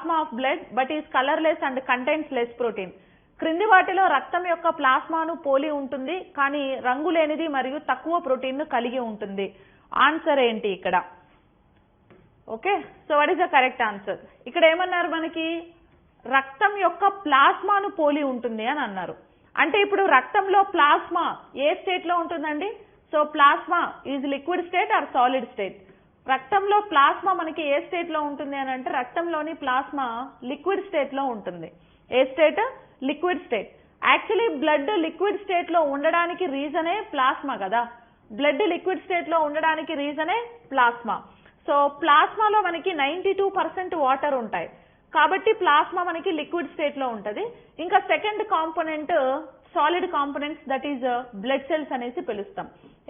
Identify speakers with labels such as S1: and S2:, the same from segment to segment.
S1: Plasma of blood but is colourless and contains less protein. క్రింది వాటిలో రక్తం యొక్క ప్లాస్మాను పోలి ఉంటుంది కానీ రంగు లేనిది మరియు తక్కువ ప్రోటీన్ ను కలిగి ఉంటుంది. ఆన్సర్ ఏంటి ఇక్కడ? Okay, so what is the correct answer? ఇక్కడ ఏమన్నారు మనకి? రక్తం యొక్క ప్లాస్మాను పోలి ఉంటుంది అని అన్నారు. అంటే ఇప్పుడు రక్తంలో ప్లాస్మా ఏ స్టేట్ లో ఉంటుందండి? So plasma is liquid state or solid state? రక్తంలో ప్లాస్మా మనకి ఏ స్టేట్ లో ఉంటుంది అని అంటే రక్తంలోని ప్లాస్మా లిక్విడ్ స్టేట్ లో ఉంటుంది. ఏ state? Liquid state. Actually blood liquid state లో ఉండడానికి రీజనే ప్లాస్మా కదా. బ్లడ్ లిక్విడ్ స్టేట్ లో ఉండడానికి రీజనే ప్లాస్మా. సో ప్లాస్మాలో మనకి 92% వాటర్ ఉంటాయి కాబట్టి ప్లాస్మా మనకి లిక్విడ్ స్టేట్ లో ఉంటది. ఇంకా second component solid components, that is blood cells అనేసి పిలుస్తాం.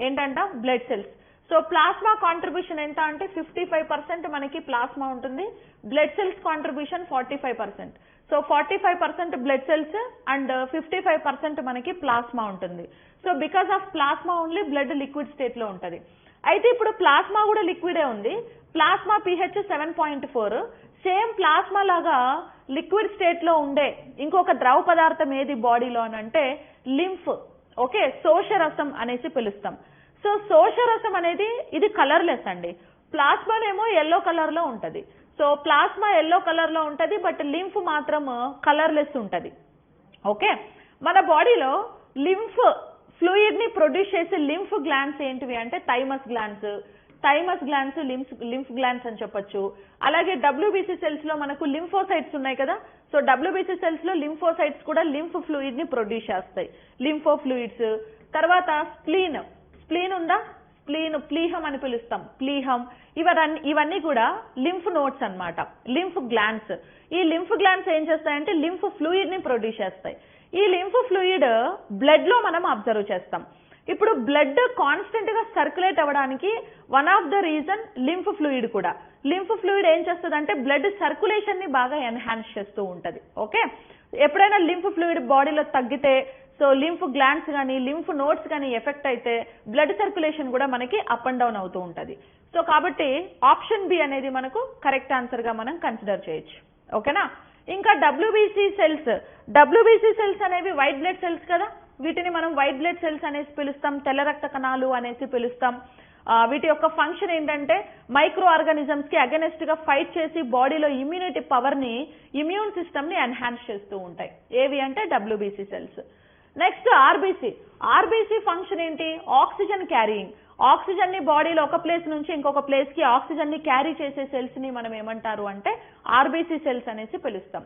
S1: ఏంటంట? Blood cells. So plasma contribution ఎంత అంటే 55% మనకి ప్లాస్మా ఉంటుంది, blood cells contribution 45%. So 45% blood cells and 55% మనకి ప్లాస్మా ఉంటుంది. So because of plasma only blood liquid state లో ఉంటది. అయితే ఇప్పుడు ప్లాస్మా కూడా లిక్విడే ఉంది. Plasma pH 7.4. సేమ్ ప్లాస్మా లాగా లిక్విడ్ స్టేట్ లో ఉండే ఇంకొక ద్రవ పదార్థం ఏది బాడీలో అని అంటే లింఫ్. ఓకే, శోషరసం అనేసి పిలుస్తాం. సో శోషరసం అనేది ఇది కలర్లెస్ అండి. ప్లాస్మానేమో ఎల్లో కలర్ లో ఉంటది. సో ప్లాస్మా ఎల్లో కలర్ లో ఉంటది బట్ లింఫ్ మాత్రం కలర్లెస్ ఉంటది. ఓకే, మన బాడీలో లింఫ్ ఫ్లూయిడ్ ని ప్రొడ్యూస్ చేసే లింఫ్ గ్లాండ్స్ ఏంటివి అంటే థైమస్ గ్లాండ్స్, లింఫ్ గ్లాండ్స్ అని చెప్పొచ్చు. అలాగే WBC సెల్స్ లో మనకు లింఫోసైట్స్ ఉన్నాయి కదా. సో WBC సెల్స్ లో లింఫోసైట్స్ కూడా లింఫ్ ఫ్లూయిడ్ ని ప్రొడ్యూస్ చేస్తాయి, లింఫో ఫ్లూయిడ్స్. తర్వాత స్ప్లీన్ ఉందా? ప్లీహం అని పిలుస్తాం, ప్లీహం. ఇవన్నీ కూడా లింఫ్ నోడ్స్ అన్నమాట, లింఫ్ గ్లాండ్స్. ఈ లింఫ్ గ్లాండ్స్ ఏం చేస్తాయంటే లింఫ్ ఫ్లూయిడ్ ని ప్రొడ్యూస్ చేస్తాయి. ఈ లింఫ్ ఫ్లూయిడ్ బ్లడ్ లో మనం అబ్జర్వ్ చేస్తాం. ఇప్పుడు బ్లడ్ కాన్స్టెంట్ గా సర్క్యులేట్ అవ్వడానికి one of the reason lymph fluid కూడా. లింఫ్ ఫ్లూయిడ్ ఏం చేస్తుంది అంటే బ్లడ్ సర్క్యులేషన్ ని బాగా ఎన్హాన్స్ చేస్తూ ఉంటది. ఓకే, ఎప్పుడైనా లింఫ్ ఫ్లూయిడ్ బాడీలో తగ్గితే, సో లింఫ్ గ్లాండ్స్ కానీ లింఫ్ నోడ్స్ కానీ ఎఫెక్ట్ అయితే బ్లడ్ సర్క్యులేషన్ కూడా మనకి అప్ అండ్ డౌన్ అవుతూ ఉంటది. సో కాబట్టి ఆప్షన్ బి అనేది మనకు కరెక్ట్ ఆన్సర్ గా మనం కన్సిడర్ చేయొచ్చు. ఓకేనా? ఇంకా WBC సెల్స్ అనేవి వైట్ బ్లడ్ సెల్స్ కదా. వీటిని మనం వైట్ బ్లడ్ సెల్స్ అనేసి పిలుస్తాం, తెల్ల రక్త కణాలు అనేసి పిలుస్తాం. వీటి యొక్క ఫంక్షన్ ఏంటంటే మైక్రో ఆర్గానిజమ్స్ కి అగెనెస్ట్ గా ఫైట్ చేసి బాడీలో ఇమ్యూనిటీ పవర్ ని, ఇమ్యూన్ సిస్టమ్ ని ఎన్హాన్స్ చేస్తూ ఉంటాయి. ఏవి అంటే WBC cells. Next RBC function ఏంటి? Oxygen carrying. ఆక్సిజన్ ని బాడీలో ఒక ప్లేస్ నుంచి ఇంకొక ప్లేస్ కి ఆక్సిజన్ ని క్యారీ చేసే సెల్స్ ని మనం ఏమంటారు అంటే RBC సెల్స్ అనేసి పిలుస్తాం.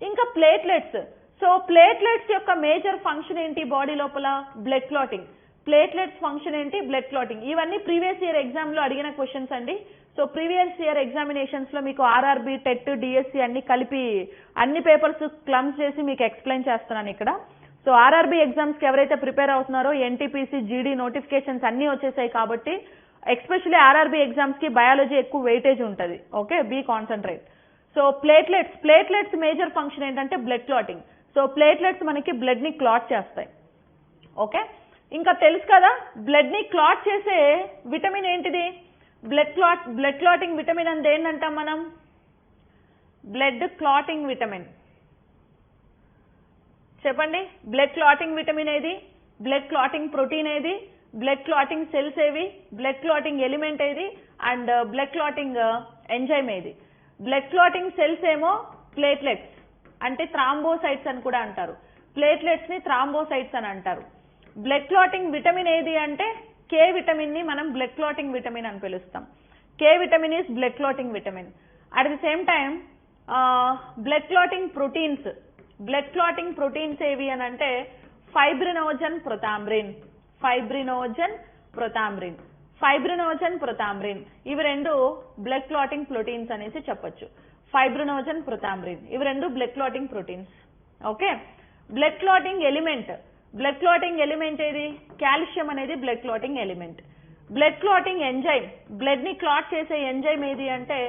S1: ఇంకా ప్లేట్లెట్స్. సో ప్లేట్లెట్స్ యొక్క మేజర్ ఫంక్షన్ ఏంటి బాడీ లోపల? Blood clotting. ప్లేట్లెట్స్ ఫంక్షన్ ఏంటి? Blood clotting. ఇవన్నీ ప్రీవియస్ ఇయర్ ఎగ్జామ్ లో అడిగిన క్వశ్చన్స్ అండి. సో ప్రీవియస్ ఇయర్ ఎగ్జామినేషన్స్ లో మీకు RRB, టెట్, DSC అన్ని కలిపి అన్ని పేపర్స్ క్లమ్స్ చేసి మీకు ఎక్స్ప్లెయిన్ చేస్తున్నాను ఇక్కడ. సో RRB ఎగ్జామ్స్ కి ఎవరైతే ప్రిపేర్ అవుతున్నారో NTPC, GD నోటిఫికేషన్స్ అన్ని వచ్చేసాయి కాబట్టి ఎస్పెషల్లీ RRB ఎగ్జామ్స్ కి బయాలజీ ఎక్కువ వెయిటేజ్ ఉంటుంది. Okay, be concentrate. So platelets major function ఏంటంటే బ్లడ్ క్లాటింగ్. సో ప్లేట్లెట్స్ మనకి బ్లడ్ ని క్లాట్ చేస్తాయి. ఓకే, ఇంకా తెలుసు కదా బ్లడ్ ని క్లాట్ చేసే విటమిన్ ఏంటిది? బ్లడ్ క్లాటింగ్ విటమిన్ అంటే ఏంటంటాం మనం? Blood clotting vitamin. చెప్పండి, బ్లడ్ క్లాటింగ్ విటమిన్ ఏది? బ్లడ్ క్లాటింగ్ ప్రోటీన్ ఏది? బ్లడ్ క్లాటింగ్ సెల్స్ ఏవి? బ్లడ్ క్లాటింగ్ ఎలిమెంట్ ఏది? అండ్ బ్లడ్ క్లాటింగ్ ఎంజైమ్ ఏది? బ్లడ్ క్లాటింగ్ సెల్స్ ఏమో ప్లేట్లెట్స్, అంటే థ్రాంబోసైట్స్ అని కూడా అంటారు. ప్లేట్లెట్స్ ని థ్రాంబోసైట్స్ అని అంటారు. బ్లడ్ క్లాటింగ్ విటమిన్ ఏది అంటే K విటమిన్ ని మనం బ్లడ్ క్లాటింగ్ విటమిన్ అని పిలుస్తాం. K vitamin is blood clotting vitamin. At the same time blood clotting proteins ఏవి అని అంటే ఫైబ్రినోజన్, ప్రొతాంబ్రిన్. ఇవి రెండు బ్లడ్ క్లాటింగ్ ప్రోటీన్స్ అనేసి చెప్పొచ్చు. ఫైబ్రినోజన్, ప్రొతాంబ్రిన్ ఇవి రెండు blood clotting proteins. Okay, blood clotting element ఏది? కాల్షియం అనేది blood clotting element. Blood clotting enzyme, blood ని క్లాట్ చేసే ఎంజైమ్ ఏది అంటే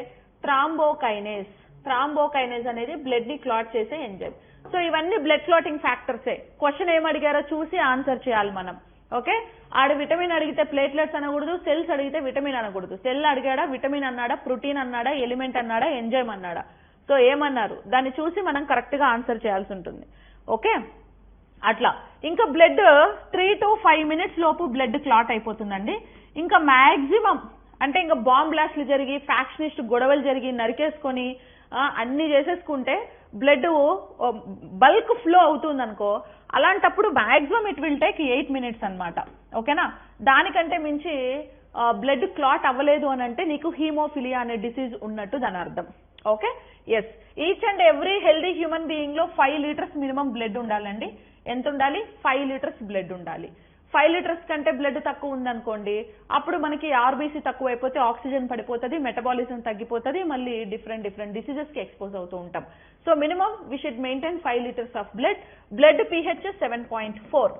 S1: థ్రాంబోకైనేజ్ అనేది బ్లడ్ ని క్లాట్ చేసే ఎంజైమ్. సో ఇవన్నీ బ్లడ్ క్లాటింగ్ ఫ్యాక్టర్సే. క్వశ్చన్ ఏం అడిగారో చూసి ఆన్సర్ చేయాలి మనం. ఓకే, ఆడ విటమిన్ అడిగితే ప్లేట్లెట్స్ అనకూడదు, సెల్స్ అడిగితే విటమిన్ అనకూడదు. సెల్ అడిగాడా, విటమిన్ అన్నాడా, ప్రోటీన్ అన్నాడా, ఎలిమెంట్ అన్నాడా, ఎంజైమ్ అన్నాడా? సో ఏమన్నారు దాన్ని చూసి మనం కరెక్ట్గా ఆన్సర్ చేయాల్సి ఉంటుంది. ఓకే, అట్లా. ఇంకా బ్లడ్ 3 to 5 minutes లోపు బ్లడ్ క్లాట్ అయిపోతుందండి. ఇంకా మ్యాక్సిమం అంటే ఇంకా బాంబ్ బ్లాస్ట్లు జరిగి ఫ్యాక్షనిస్ట్ గొడవలు జరిగి నరికేసుకొని అన్ని చేసేసుకుంటే బ్లడ్ బల్క్ ఫ్లో అవుతుంది అనుకో, అలాంటప్పుడు maximum it will take 8 minutes అనమాట. ఓకేనా, దానికంటే మించి బ్లడ్ క్లాట్ అవ్వలేదు అని అంటే నీకు హీమోఫిలియా అనే డిసీజ్ ఉన్నట్టు దాని అర్థం. Okay, yes. Each and every healthy human being లో 5 liters మినిమం బ్లడ్ ఉండాలండి. ఎంత ఉండాలి? 5 liters బ్లడ్ ఉండాలి. 5 liters కంటే బ్లడ్ తక్కువ ఉందనుకోండి, అప్పుడు మనకి ఆర్బీసీ తక్కువ అయిపోతే ఆక్సిజన్ పడిపోతుంది, మెటబాలిజం తగ్గిపోతుంది, మళ్ళీ డిఫరెంట్ డిసీజెస్ కి ఎక్స్పోజ్ అవుతూ ఉంటాం. So minimum we should maintain 5 liters of blood. Blood pH 7.4.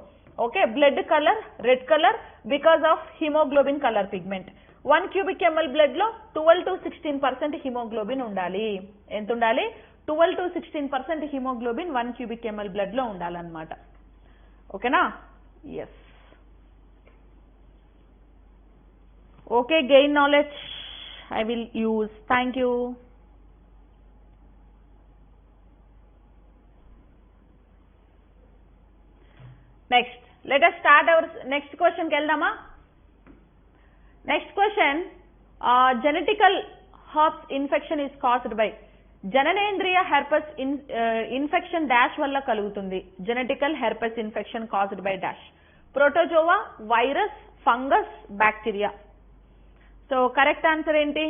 S1: Okay, blood colour red colour because of haemoglobin colour pigment. 1 cubic ml blood లో 12 to 16% హిమోగ్లోబిన్ ఉండాలి. ఎంత ఉండాలి? 12 to 16% haemoglobin 1 cubic ml blood లో ఉండాలన్నమాట. ఓకేనా, yes. Okay, gain knowledge I will use. Thank you. Next, let us start our next question కి వెళ్దామా? Next question, genetical herpes infection is caused by జననేంద్రియ herpes infection dash వల్ల కలుగుతుంది. Genetical herpes infection caused by dash. Protozoa, virus, fungus, bacteria. So correct answer ఏంటి?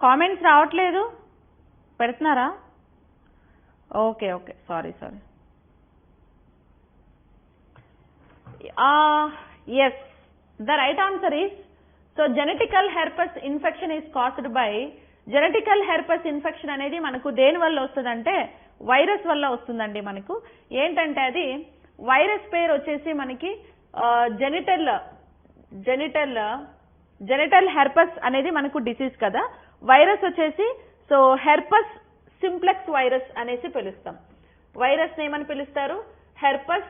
S1: Comments రావట్లేదు, పెడుతున్నారా? Okay, sorry. Yes, the right answer is, so genetical herpes infection is caused by, genetical herpes infection అనేది మనకు దేని వల్ల వస్తుందంటే virus వల్ల వస్తుందండి. మనకు ఏంటంటే అది వైరస్ పేరు వచ్చేసి మనకి జెనిటల్ herpes అనేది మనకు డిసీజ్ కదా. వైరస్ వచ్చేసి సో herpes simplex వైరస్ అనేసి పిలుస్తాం. వైరస్ ఏమని పిలుస్తారు? herpes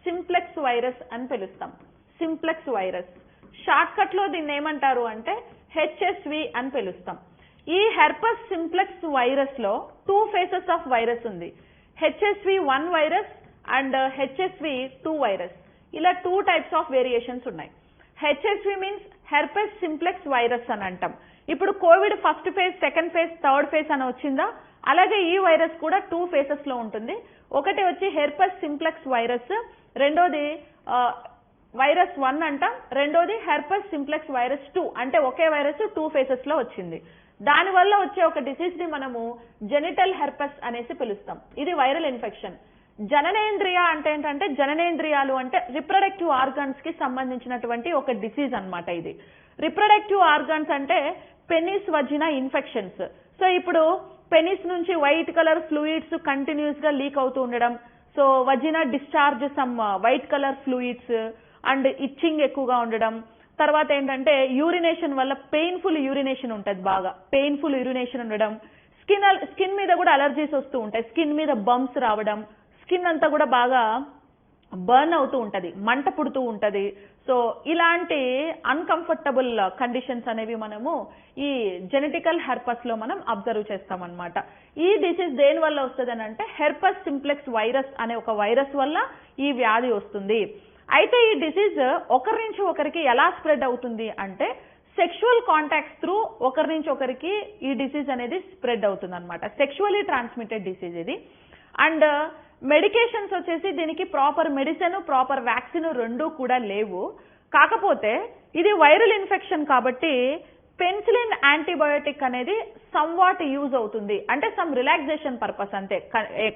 S1: simplex వైరస్ అని పిలుస్తాం. సింప్లెక్స్ వైరస్ షార్ట్ కట్ లో దీన్ని ఏమంటారు అంటే HSV అని పిలుస్తాం. ఈ herpes simplex వైరస్ లో 2 phases ఆఫ్ వైరస్ ఉంది. HSV1 virus and HSV2 virus. ఇలా 2 types ఆఫ్ వేరియేషన్స్ ఉన్నాయి. HSV means herpes simplex virus అని అంటాం. ఇప్పుడు Covid first phase, second phase, third phase అని వచ్చిందా, అలాగే ఈ వైరస్ కూడా 2 phases లో ఉంటుంది. ఒకటి వచ్చి herpes simplex వైరస్, రెండోది వైరస్ 1 అంటాం, రెండోది herpes simplex వైరస్ 2. అంటే ఒకే వైరస్ 2 phases లో వచ్చింది. దాని వల్ల వచ్చే ఒక డిసీజ్ ని మనము జెనిటల్ herpes అనేసి పిలుస్తాం. ఇది వైరల్ ఇన్ఫెక్షన్. జననేంద్రియ అంటే ఏంటంటే, జననేంద్రియాలు అంటే రిప్రొడక్టివ్ ఆర్గాన్స్ కి సంబంధించినటువంటి ఒక డిసీజ్ అన్నమాట. ఇది రిప్రొడక్టివ్ ఆర్గాన్స్ అంటే పెనిస్, వజినా ఇన్ఫెక్షన్స్. సో ఇప్పుడు పెనిస్ నుంచి వైట్ కలర్ ఫ్లూయిడ్స్ కంటిన్యూస్ గా లీక్ అవుతూ ఉండడం, so vagina discharge some white colour fluids and itching ఎక్కువగా ఉండడం, తర్వాత ఏంటంటే యూరినేషన్ వల్ల పెయిన్ఫుల్ యూరినేషన్ ఉంటుంది, బాగా పెయిన్ఫుల్ యూరినేషన్ ఉండడం, స్కిన్ మీద కూడా అలర్జీస్ వస్తూ ఉంటాయి, స్కిన్ మీద బంప్స్ రావడం, స్కిన్ అంతా కూడా బాగా బర్న్ అవుతూ ఉంటుంది, మంట పుడుతూ ఉంటుంది. సో ఇలాంటి అన్కంఫర్టబుల్ కండిషన్స్ అనేవి మనము ఈ జెనెటికల్ హెర్పస్ లో మనం అబ్జర్వ్ చేస్తామన్నమాట. ఈ డిసీజ్ దేని వల్ల వస్తుంది అని అంటే హెర్పస్ సింప్లెక్స్ వైరస్ అనే ఒక వైరస్ వల్ల ఈ వ్యాధి వస్తుంది. అయితే ఈ డిసీజ్ ఒకరి నుంచి ఒకరికి ఎలా స్ప్రెడ్ అవుతుంది అంటే సెక్షువల్ కాంటాక్ట్స్ త్రూ ఒకరి నుంచి ఒకరికి ఈ డిసీజ్ అనేది స్ప్రెడ్ అవుతుంది అనమాట. సెక్షువల్లీ ట్రాన్స్మిటెడ్ డిసీజ్ ఇది. అండ్ మెడికేషన్స్ వచ్చేసి దీనికి ప్రాపర్ మెడిసిన్, ప్రాపర్ వ్యాక్సిన్ రెండూ కూడా లేవు. కాకపోతే ఇది వైరల్ ఇన్ఫెక్షన్ కాబట్టి పెన్సిలిన్ యాంటీబయోటిక్ అనేది సమ్ వాట్ యూజ్ అవుతుంది. అంటే సమ్ రిలాక్సేషన్ పర్పస్ అంతే,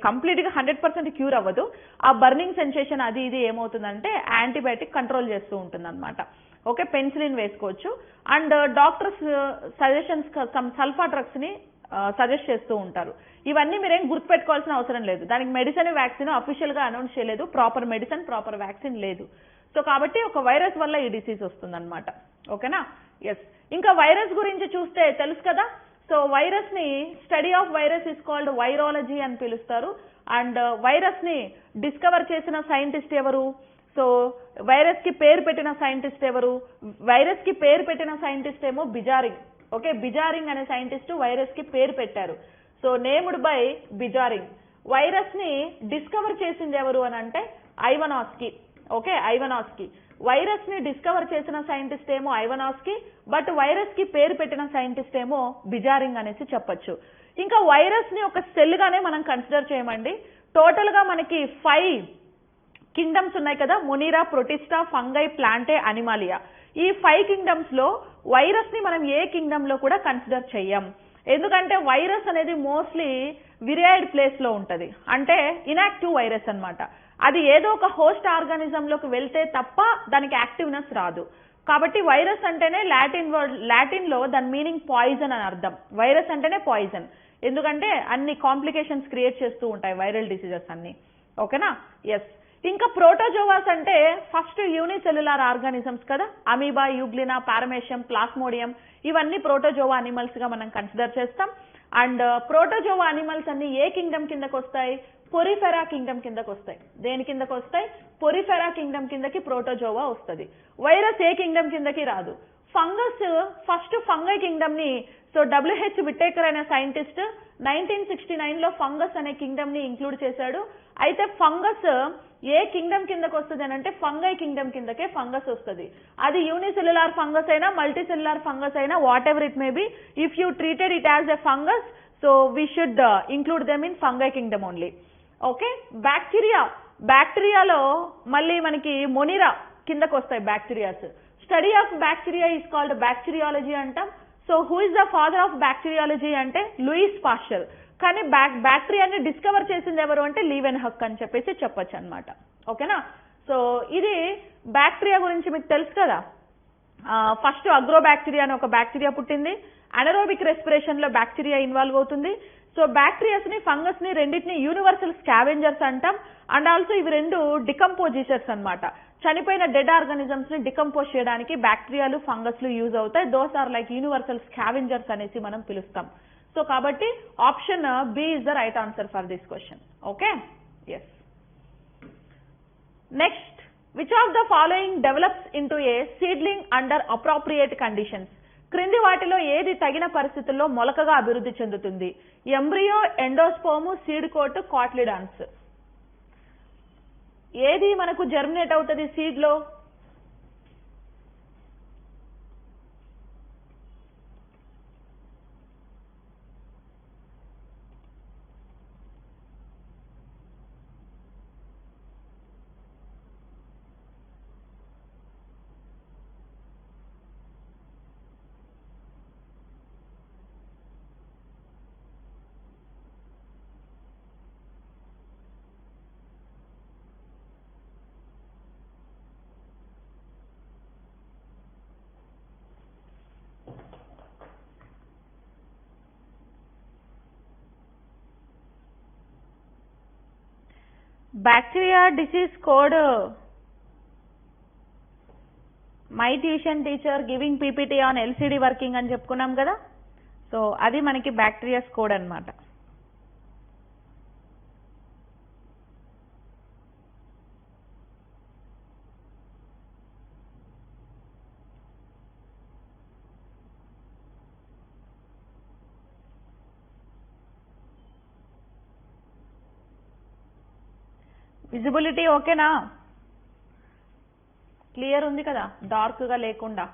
S1: కంప్లీట్ గా 100% క్యూర్ అవ్వదు. ఆ బర్నింగ్ సెన్సేషన్ అది ఇది ఏమవుతుందంటే యాంటీబయోటిక్ కంట్రోల్ చేస్తూ ఉంటుంది అనమాట. ఓకే, పెన్సిలిన్ వేసుకోవచ్చు. And doctors suggestions some sulpha drugs ని సజెస్ట్ చేస్తూ ఉంటారు. ఇవన్నీ మీరేం గుర్తుపెట్టుకోవాల్సిన అవసరం లేదు. దానికి మెడిసిన్, వ్యాక్సిన్ అఫీషియల్ గా అనౌన్స్ చేయలేదు. ప్రాపర్ మెడిసిన్, ప్రాపర్ వ్యాక్సిన్ లేదు. సో కాబట్టి ఒక వైరస్ వల్ల ఈ డిసీజ్ వస్తుంది అనమాట. ఓకేనా? ఎస్. ఇంకా వైరస్ గురించి చూస్తే తెలుసు కదా. సో వైరస్ ని study of virus is called virology అని పిలుస్తారు. అండ్ వైరస్ ని డిస్కవర్ చేసిన సైంటిస్ట్ ఎవరు? సో వైరస్ కి పేరు పెట్టిన సైంటిస్ట్ ఎవరు? వైరస్ కి పేరు పెట్టిన సైంటిస్ట్ ఏమో బిజారింగ్. ఓకే, బిజారింగ్ అనే సైంటిస్ట్ వైరస్ కి పేరు పెట్టారు. So named by Beijerinck. Virus ని డిస్కవర్ చేసింది ఎవరు అని అంటే ఐవనాస్కీ. Okay, Ivanovsky. వైరస్ ని డిస్కవర్ చేసిన సైంటిస్ట్ ఏమో ఐవనాస్కీ, బట్ వైరస్ కి పేరు పెట్టిన సైంటిస్ట్ ఏమో బిజారింగ్ అనేసి చెప్పొచ్చు. ఇంకా వైరస్ ని ఒక సెల్ గానే మనం కన్సిడర్ చేయమండి. టోటల్ గా మనకి 5 కింగ్డమ్స్ ఉన్నాయి కదా, మొనీరా, ప్రొటిస్టా, ఫంగై, ప్లాంటే, అనిమాలియా. ఈ 5 కింగ్డమ్స్ లో వైరస్ ని మనం ఏ కింగ్డమ్ లో కూడా కన్సిడర్ చెయ్యం. ఎందుకంటే వైరస్ అనేది మోస్ట్లీ విరియాయిడ్ ప్లేస్ లో ఉంటది, అంటే ఇనాక్టివ్ వైరస్ అన్నమాట. అది ఏదో ఒక హోస్ట్ ఆర్గానిజం లోకి వెళ్తే తప్ప దానికి యాక్టివ్నెస్ రాదు. కాబట్టి వైరస్ అంటేనే లాటిన్ లో దాని మీనింగ్ పాయిజన్ అని అర్థం. వైరస్ అంటేనే పాయిజన్, ఎందుకంటే అన్ని కాంప్లికేషన్స్ క్రియేట్ చేస్తూ ఉంటాయి వైరల్ డిసీజెస్ అన్ని. ఓకేనా? ఎస్. ఇంకా ప్రోటోజోవాస్ అంటే ఫస్ట్ యూనిసెల్యులార్ ఆర్గానిజమ్స్ కదా. అమీబా, యూగ్లినా, పారమేషియం, ప్లాస్మోడియం ఇవన్నీ ప్రోటోజోవా అనిమల్స్ గా మనం కన్సిడర్ చేస్తాం. అండ్ ప్రోటోజోవా అనిమల్స్ అన్ని ఏ కింగ్డమ్ కిందకు వస్తాయి? పొరిఫెరా కింగ్డమ్ కిందకు వస్తాయి. దేని కిందకు వస్తాయి? పొరిఫెరా కింగ్డమ్ కిందకి ప్రోటోజోవా వస్తుంది. వైరస్ ఏ కింగ్డమ్ కిందకి రాదు. ఫంగస్ ఫస్ట్ ఫంగై కింగ్డమ్ ని, సో WH విటేకర్ అనే సైంటిస్ట్ 1969 లో ఫంగస్ అనే కింగ్డమ్ ని ఇంక్లూడ్ చేశాడు. అయితే ఫంగస్ ఏ కింగ్డమ్ కిందకు వస్తుంది అని అంటే ఫంగై కింగ్డమ్ కిందకే ఫంగస్ వస్తుంది. అది యూనిసెల్యులార్ ఫంగస్ అయినా మల్టీసెల్యులార్ ఫంగస్ అయినా whatever it may be, if you treated it as a fungus, so we should include them in fungi kingdom only. Okay. బ్యాక్టీరియాలో మళ్ళీ మనకి మొనిరా కిందకు వస్తాయి bacterias. Study of bacteria is called bacteriology అంటాం. So who is the father of bacteriology అంటే Louis Pasteur. కానీ బ్యాక్టీరియాని discover చేసింది ఎవరు అంటే లీవెన్హక్ అని చెప్పేసి చెప్పొచ్చు అనమాట. ఓకేనా? సో ఇది బ్యాక్టీరియా గురించి మీకు తెలుసు కదా. ఫస్ట్ అగ్రోబ్యాక్టీరియా అని ఒక బ్యాక్టీరియా పుట్టింది. అనరోబిక్ రెస్పిరేషన్ లో బ్యాక్టీరియా ఇన్వాల్వ్ అవుతుంది. సో బ్యాక్టీరియాస్ ని, ఫంగస్ ని రెండింటిని యూనివర్సల్ స్కావెంజర్స్ అంటాం. అండ్ ఆల్సో ఇవి రెండు డికంపోజిషర్స్ అన్నమాట. చనిపోయిన డెడ్ ఆర్గానిజమ్స్ ని డికంపోజ్ చేయడానికి బ్యాక్టీరియాలు, ఫంగస్లు యూజ్ అవుతాయి. Those are like universal scavengers అనేసి మనం పిలుస్తాం. సో కాబట్టి option B is the right answer for this question. Okay. Yes. Next, which of the following develops into a seedling under appropriate conditions? క్రింది వాటిలో ఏది తగిన పరిస్థితుల్లో మొలకగా అభివృద్ధి చెందుతుంది? Embryo, endosperm, seed coat, cotyledons. ఏది మనకు జర్మినేట్ అవుతుంది సీడ్ లో? Bacteria disease code my tuition teacher giving PPT on LCD working అని చెప్పుకున్నాం కదా. సో అది మనకి బ్యాక్టీరియాస్ కోడ్ అన్నమాట. విజిబిలిటీ ఓకేనా? క్లియర్ ఉంది కదా, డార్క్ గా లేకుండా.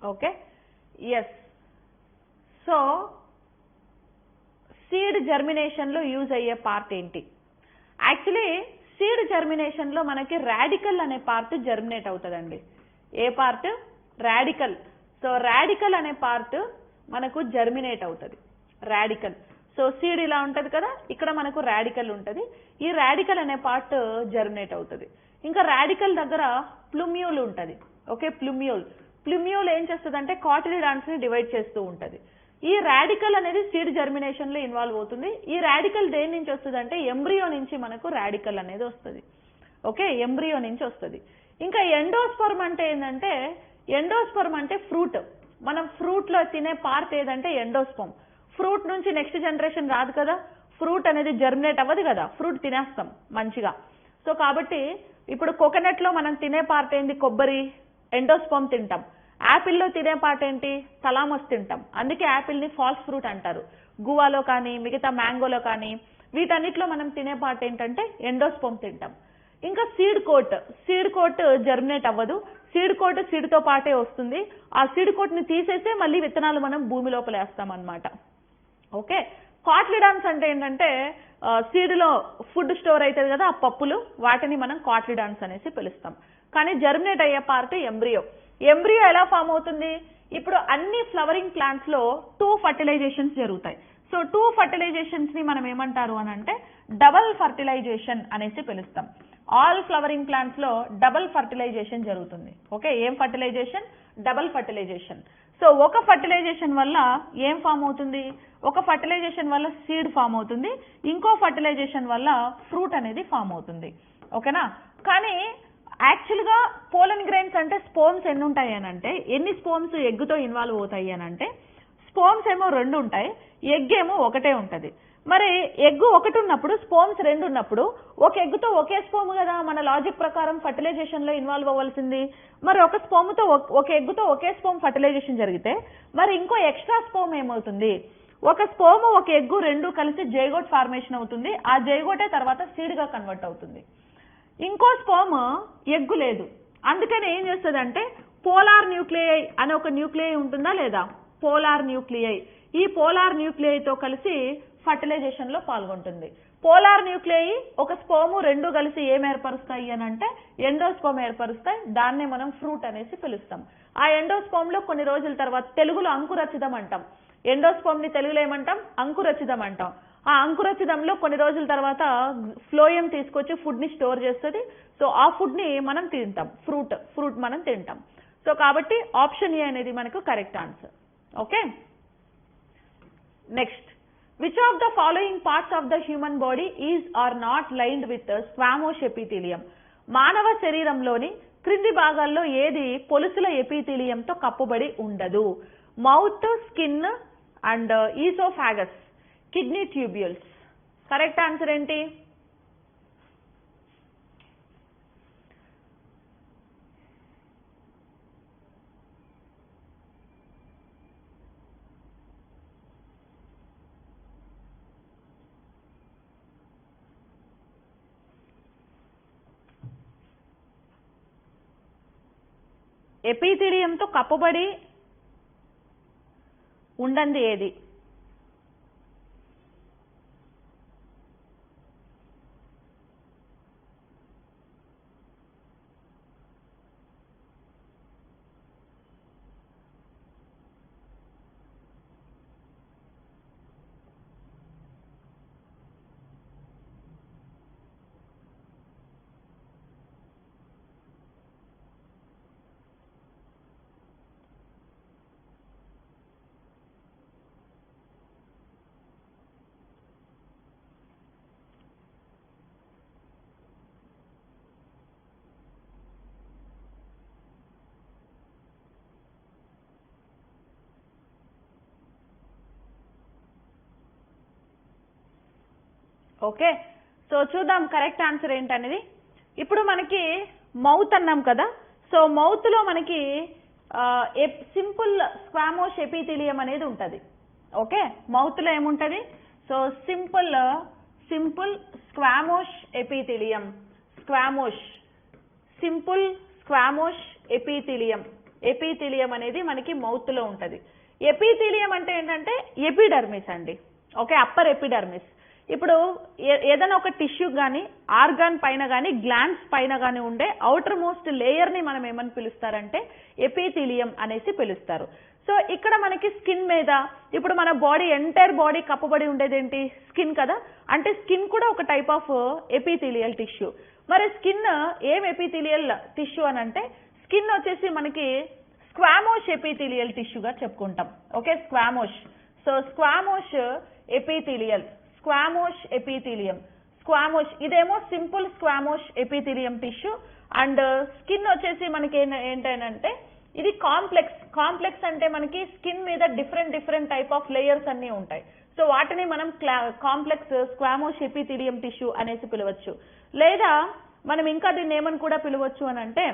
S1: Okay, yes. So seed germination లో యూజ్ అయ్యే పార్ట్ ఏంటి? యాక్చువల్లీ సీడ్ జర్మినేషన్ లో మనకి రాడికల్ అనే పార్ట్ జర్మినేట్ అవుతుందండి. ఏ పార్ట్? రాడికల్. సో రాడికల్ అనే పార్ట్ మనకు జర్మినేట్ అవుతుంది. రాడికల్. సో సీడ్ ఇలా ఉంటది కదా, ఇక్కడ మనకు రాడికల్ ఉంటది. ఈ రాడికల్ అనే పార్ట్ జర్మినేట్ అవుతుంది. ఇంకా రాడికల్ దగ్గర ప్లూమ్యూల్ ఉంటది. ఓకే, ప్లూమ్యూల్ ఏం చేస్తుంది అంటే కాటిలిడాన్స్ ని డివైడ్ చేస్తూ ఉంటది. ఈ రాడికల్ అనేది సీడ్ జర్మినేషన్ లో ఇన్వాల్వ్ అవుతుంది. ఈ రాడికల్ దేని నుంచి వస్తుంది అంటే ఎంబ్రియో నుంచి మనకు రాడికల్ అనేది వస్తుంది. ఓకే, ఎంబ్రియో నుంచి వస్తుంది. ఇంకా ఎండోస్పర్మ్ అంటే ఏంటంటే, ఎండోస్పర్మ్ అంటే ఫ్రూట్. మనం ఫ్రూట్ లో తినే పార్ట్ ఏదంటే ఎండోస్పర్మ్. ఫ్రూట్ నుంచి నెక్స్ట్ జనరేషన్ రాదు కదా, ఫ్రూట్ అనేది జర్మినేట్ అవ్వదు కదా, ఫ్రూట్ తినేస్తాం మంచిగా. సో కాబట్టి ఇప్పుడు కోకోనట్ లో మనం తినే పార్ట్ ఏంటి? కొబ్బరి, ఎండోస్పర్మ్ తింటాం. యాపిల్లో తినే పార్ట్ ఏంటి? తలామస్ తింటాం. అందుకే యాపిల్ ని ఫాల్స్ ఫ్రూట్ అంటారు. గువాలో కానీ మిగతా మ్యాంగోలో కానీ వీటన్నిటిలో మనం తినే పార్ట్ ఏంటంటే ఎండోస్పర్మ్ తింటాం. ఇంకా సీడ్ కోట్ జర్మినేట్ అవ్వదు. సీడ్ కోట్ సీడ్ తో పాటే వస్తుంది. ఆ సీడ్ కోట్ ని తీసేస్తే మళ్ళీ విత్తనాలు మనం భూమి లోపల వేస్తాం అన్నమాట. ఓకే, కాట్లిడాన్స్ అంటే ఏంటంటే సీడ్ లో ఫుడ్ స్టోర్ అవుతుంది కదా, ఆ పప్పులు, వాటిని మనం కాట్లిడాన్స్ అనేసి పిలుస్తాం. కానీ జర్మినేట్ అయ్యే పార్ట్ ఎంబ్రియో. ఎంబ్రియో ఎలా ఫామ్ అవుతుంది? ఇప్పుడు అన్ని ఫ్లవరింగ్ ప్లాంట్స్ లో 2 ఫర్టిలైజేషన్స్ జరుగుతాయి. సో 2 ఫర్టిలైజేషన్స్ ని మనం ఏమంటారు అని అంటే డబల్ ఫర్టిలైజేషన్ అనేసి పిలుస్తాం. ఆల్ ఫ్లవరింగ్ ప్లాంట్స్ లో డబల్ ఫర్టిలైజేషన్ జరుగుతుంది. ఓకే, ఏం ఫర్టిలైజేషన్? Double fertilization. సో ఒక ఫర్టిలైజేషన్ వల్ల ఏం ఫామ్ అవుతుంది? ఒక ఫర్టిలైజేషన్ వల్ల సీడ్ ఫామ్ అవుతుంది, ఇంకో ఫర్టిలైజేషన్ వల్ల ఫ్రూట్ అనేది ఫామ్ అవుతుంది. ఓకేనా? కానీ యాక్చువల్ గా పోలన్ గ్రెయిన్స్ అంటే స్పోమ్స్ ఎన్ని ఉంటాయి అని అంటే, ఎన్ని స్పోమ్స్ ఎగ్గుతో ఇన్వాల్వ్ అవుతాయి అని అంటే, స్పోమ్స్ ఏమో 2 ఉంటాయి, ఎగ్ ఏమో ఒకటే ఉంటది. మరి ఎగ్గు 1 ఉన్నప్పుడు, స్పోమ్స్ 2 ఉన్నప్పుడు ఒక ఎగ్గుతో ఒకే స్పోమ్ కదా మన లాజిక్ ప్రకారం ఫర్టిలైజేషన్ లో ఇన్వాల్వ్ అవ్వాల్సింది. మరి ఒక స్పోమ్ తో ఒక ఎగ్గుతో ఒకే స్పోమ్ ఫర్టిలైజేషన్ జరిగితే మరి ఇంకో ఎక్స్ట్రా స్పోమ్ ఏమవుతుంది? ఒక స్పోమ్ ఒక ఎగ్గు 2 కలిసి జైగోట్ ఫార్మేషన్ అవుతుంది. ఆ జైగోటే తర్వాత సీడ్ గా కన్వర్ట్ అవుతుంది. ఇంకో స్పోమ్ ఎగ్గు లేదు, అందుకని ఏం చేస్తుంది అంటే పోలార్ న్యూక్లియై అనే ఒక న్యూక్లియై ఉంటుందా లేదా? Polar nuclei. ఈ పోలార్ న్యూక్లియై తో కలిసి ఫర్టిలైజేషన్ లో పాల్గొంటుంది. పోలార్ న్యూక్లియై ఒక స్పోము 2 కలిసి ఏం ఏర్పరుస్తాయి అని అంటే ఎండోస్పోమ్ ఏర్పరుస్తాయి. దాన్నే మనం ఫ్రూట్ అనేసి పిలుస్తాం. ఆ ఎండోస్పోమ్ లో కొన్ని రోజుల తర్వాత, తెలుగులో అంకురచితం అంటాం, ఎండోస్పోమ్ ని తెలుగులో ఏమంటాం? అంకురచితం అంటాం. ఆ అంకురచితంలో కొన్ని రోజుల తర్వాత ఫ్లోయం తీసుకొచ్చి ఫుడ్ ని స్టోర్ చేస్తుంది. సో ఆ ఫుడ్ ని మనం తింటాం, ఫ్రూట్ మనం తింటాం. సో కాబట్టి ఆప్షన్ ఏ అనేది మనకు correct answer. Okay, next, which of the following parts of the human body is or not lined with squamous epithelium? మానవ శరీరంలోని క్రింది భాగాల్లో ఏది పొలుసుల ఎపిథీలియంతో కప్పుబడి ఉండదు? Mouth, skin and oesophagus, kidney tubules. Correct answer ఏంటి? ఎపిథీలియంతో కప్పబడి ఉండంది ఏది? ఓకే, సో చూద్దాం కరెక్ట్ ఆన్సర్ ఏంటనేది. ఇప్పుడు మనకి మౌత్ అన్నాం కదా, సో మౌత్ లో మనకి సింపుల్ స్క్వామోస్ ఎపిథీలియం అనేది ఉంటది. ఓకే, మౌత్ లో ఏముంటది? So simple simple squamous epithelium. Squamous, simple squamous epithelium. Epithelium అనేది మనకి మౌత్ లో ఉంటది. ఎపిథీలియం అంటే ఏంటంటే ఎపిడర్మిస్ అండి. Okay, upper epidermis. ఇప్పుడు ఏదైనా ఒక టిష్యూ కానీ ఆర్గాన్ పైన కానీ గ్లాండ్స్ పైన కానీ ఉండే అవుటర్ మోస్ట్ లేయర్ ని మనం ఏమని పిలుస్తారంటే ఎపిథీలియం అనేసి పిలుస్తారు. సో ఇక్కడ మనకి స్కిన్ మీద, ఇప్పుడు మన బాడీ ఎంటైర్ బాడీ కప్పబడి ఉండేది ఏంటి? స్కిన్ కదా. అంటే స్కిన్ కూడా ఒక టైప్ ఆఫ్ ఎపిథీలియల్ టిష్యూ. మరి స్కిన్ ఏం ఎపిథీలియల్ టిష్యూ అని అంటే స్కిన్ వచ్చేసి మనకి స్క్వామోష్ ఎపిథీలియల్ టిష్యూగా చెప్పుకుంటాం. Okay, squamous. So squamous epithelial, squamous epithelium. Squamous ఇదేమో simple squamous epithelium tissue. And skin వచ్చేసి మనకి ఏంటంటే ఇది కాంప్లెక్స్. కాంప్లెక్స్ అంటే మనకి స్కిన్ మీద డిఫరెంట్ టైప్ ఆఫ్ లేయర్స్ అన్ని ఉంటాయి. సో వాటిని మనం కాంప్లెక్స్ స్క్వామోష్ ఎపిథీలియం టిష్యూ అనేసి పిలవచ్చు. లేదా మనం ఇంకా దీన్ని ఏమని కూడా పిలవచ్చు అని అంటే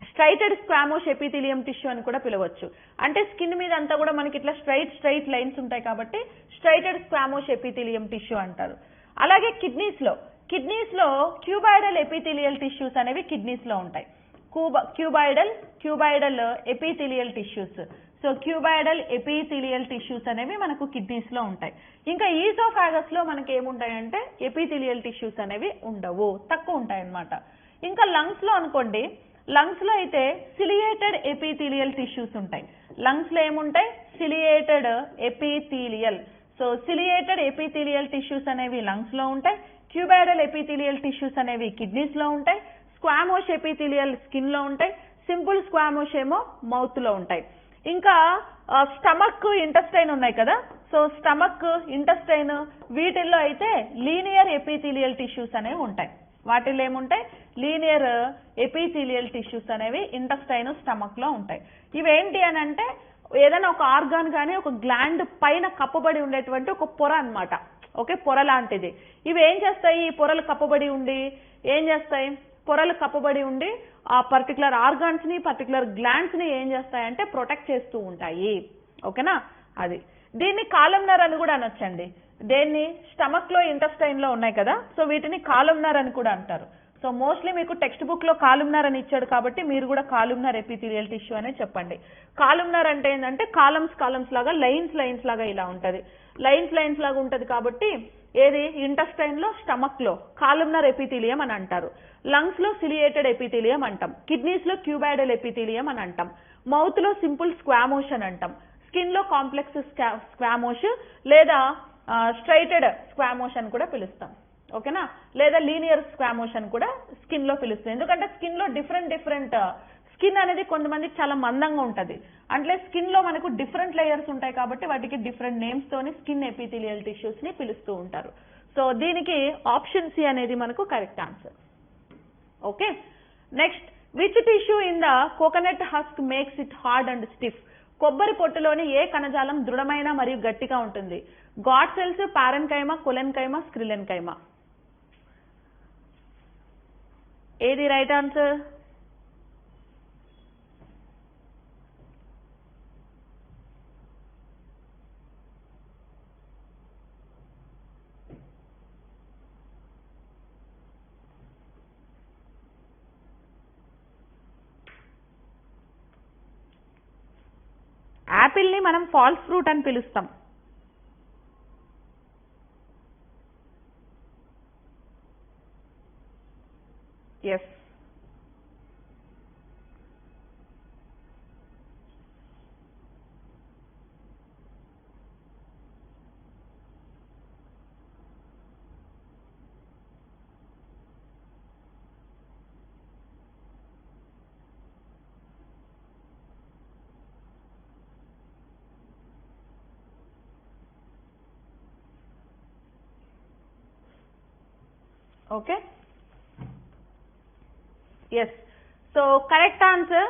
S1: స్ట్రైటెడ్ స్క్వామోష్ ఎపిథీలియం టిష్యూ అని కూడా పిలవచ్చు. అంటే స్కిన్ మీద అంతా కూడా మనకి ఇట్లా స్ట్రైట్ లైన్స్ ఉంటాయి కాబట్టి స్ట్రైటెడ్ స్క్వామోష్ ఎపిథీలియం టిష్యూ అంటారు. అలాగే కిడ్నీస్ లో క్యూబాయిడల్ ఎపిథీలియల్ టిష్యూస్ అనేవి కిడ్నీస్ లో ఉంటాయి. Cuboidal epithelial tissues. So cuboidal epithelial tissues అనేవి మనకు కిడ్నీస్ లో ఉంటాయి. ఇంకా ఈసోఫాగస్ లో మనకి ఏముంటాయంటే ఎపిథీలియల్ టిష్యూస్ అనేవి ఉండవు, తక్కువ ఉంటాయి అన్నమాట. ఇంకా లంగ్స్ లో అనుకోండి, లంగ్స్ లో అయితే సిలియేటెడ్ ఎపిథీలియల్ టిష్యూస్ ఉంటాయి. లంగ్స్ లో ఏముంటాయి? Ciliated epithelial. So ciliated epithelial tissues అనేవి లంగ్స్ లో ఉంటాయి. క్యూబాయిడల్ ఎపిథీలియల్ టిష్యూస్ అనేవి కిడ్నీస్ లో ఉంటాయి. స్క్వామోష్ ఎపిథీలియల్ స్కిన్ లో ఉంటాయి. సింపుల్ స్క్వామోష్ ఏమో మౌత్ లో ఉంటాయి. ఇంకా స్టమక్, ఇంటెస్టైన్ ఉన్నాయి కదా. సో స్టమక్, ఇంటెస్టైన్ వీటిల్లో అయితే లీనియర్ ఎపిథీలియల్ టిష్యూస్ అనేవి ఉంటాయి. వాటిల్లో ఏముంటాయి? లీనియర్ ఎపిథీలియల్ టిష్యూస్ అనేవి ఇంటెస్టైన్, స్టమక్ లో ఉంటాయి. ఇవేంటి అని అంటే ఏదైనా ఒక ఆర్గాన్ కానీ ఒక గ్లాండ్ పైన కప్పబడి ఉండేటువంటి ఒక పొర అన్నమాట. ఓకే, పొర లాంటిది. ఇవి ఏం చేస్తాయి? ఈ పొరలు కప్పబడి ఉండి ఏం చేస్తాయి? పొరలు కప్పబడి ఉండి ఆ పర్టికులర్ ఆర్గాన్స్ ని, పర్టికులర్ గ్లాండ్స్ ని ఏం చేస్తాయంటే ప్రొటెక్ట్ చేస్తూ ఉంటాయి. ఓకేనా? అది దీన్ని కాలమ్నర్ అని కూడా అనొచ్చండి. దేన్ని? స్టమక్ లో, ఇంటెస్టైన్ లో ఉన్నాయి కదా, సో వీటిని కాలమ్నర్ అని కూడా అంటారు. సో మోస్ట్లీ మీకు టెక్స్ట్ బుక్ లో కాలమ్నర్ అని ఇచ్చాడు కాబట్టి మీరు కూడా కాలమ్నర్ ఎపిథీలియల్ టిష్యూ అనే చెప్పండి. కాలమ్నర్ అంటే ఏంటంటే కాలమ్స్ లాగా, లైన్స్ లాగా ఇలా ఉంటది. లైన్స్ లాగా ఉంటది కాబట్టి ఏది? ఇంటెస్టైన్ లో, స్టమక్ లో కాలమ్నర్ ఎపిథీలియం అని అంటారు. లంగ్స్ లో సిలియేటెడ్ ఎపిథీలియం అంటాం. కిడ్నీస్ లో క్యూబాయిడల్ ఎపిథీలియం అని అంటాం. మౌత్ లో సింపుల్ స్క్వామోష్ అని అంటాం. స్కిన్ లో కాంప్లెక్స్ స్క్వామోష్ లేదా స్ట్రైటెడ్ స్క్వామోష్ అని కూడా పిలుస్తాం. ఓకేనా? లేదా లీనియర్ స్క్వామోష్ అని కూడా స్కిన్ లో పిలుస్తాం. ఎందుకంటే స్కిన్ లో డిఫరెంట్ స్కిన్ అనేది కొంతమందికి చాలా మందంగా ఉంటది. అంటే స్కిన్ లో మనకు డిఫరెంట్ లేయర్స్ ఉంటాయి కాబట్టి వాటికి డిఫరెంట్ నేమ్స్ తోని స్కిన్ ఎపిథీలియల్ టిష్యూస్ ని పిలుస్తూ ఉంటారు. సో దీనికి ఆప్షన్ సి అనేది మనకు correct answer. Okay, next, which tissue in the coconut husk makes it hard and stiff? కొబ్బరి పొట్టులోని ఏ కణజాలం దృఢమైన మరియు గట్టిగా ఉంటుంది? Guard cells, parenchyma, collenchyma, sclerenchyma. ఏది రైట్ ఆన్సర్? యాపిల్ ని మనం ఫాల్స్ ఫ్రూట్ అని పిలుస్తాం. Yes, okay, yes. So correct answer,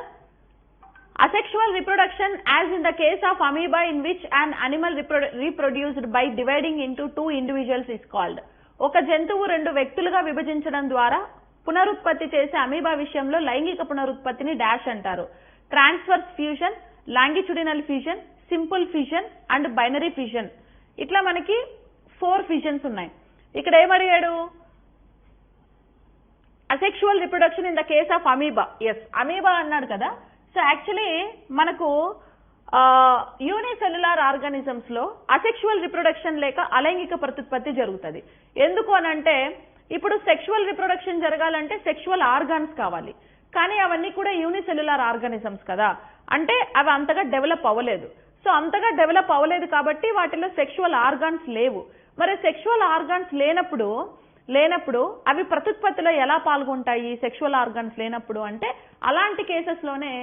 S1: asexual reproduction, as in the case of amoeba in which an animal reproduced by dividing into two individuals, is called. ఒక జంతువు రెండు వ్యక్తులుగా విభజించడం ద్వారా పునరుత్పత్తి చేసే అమీబా విషయంలో లైంగిక పునరుత్పత్తిని డాష్ అంటారు. Transverse fusion, longitudinal fusion, simple fusion and binary fusion. ఇట్లా మనకి 4 ఫ్యూజన్స్ ఉన్నాయి. ఇక్కడ ఏమడిగాడు? Asexual reproduction in the case of amoeba. Yes, amoeba అన్నాడు కదా. సో యాక్చువల్లీ మనకు యూనిసెల్యులార్ ఆర్గానిజమ్స్ లో అసెక్షువల్ రిప్రొడక్షన్ లేక అలైంగిక ప్రత్యుత్పత్తి జరుగుతుంది. ఎందుకు అనంటే ఇప్పుడు సెక్షువల్ రిప్రొడక్షన్ జరగాలంటే సెక్షువల్ ఆర్గాన్స్ కావాలి, కానీ అవన్నీ కూడా యూనిసెల్యులార్ ఆర్గానిజమ్స్ కదా, అంటే అవి అంతగా డెవలప్ అవ్వలేదు. సో అంతగా డెవలప్ అవ్వలేదు కాబట్టి వాటిలో సెక్షువల్ ఆర్గాన్స్ లేవు. మరి సెక్షువల్ ఆర్గాన్స్ లేనప్పుడు అవి ప్రత్యుత్పత్తిలో ఎలా పాల్గొంటాయి సెక్షువల్ ఆర్గాన్స్ లేనప్పుడు అంటే అలాంటి కేసెస్ లోనే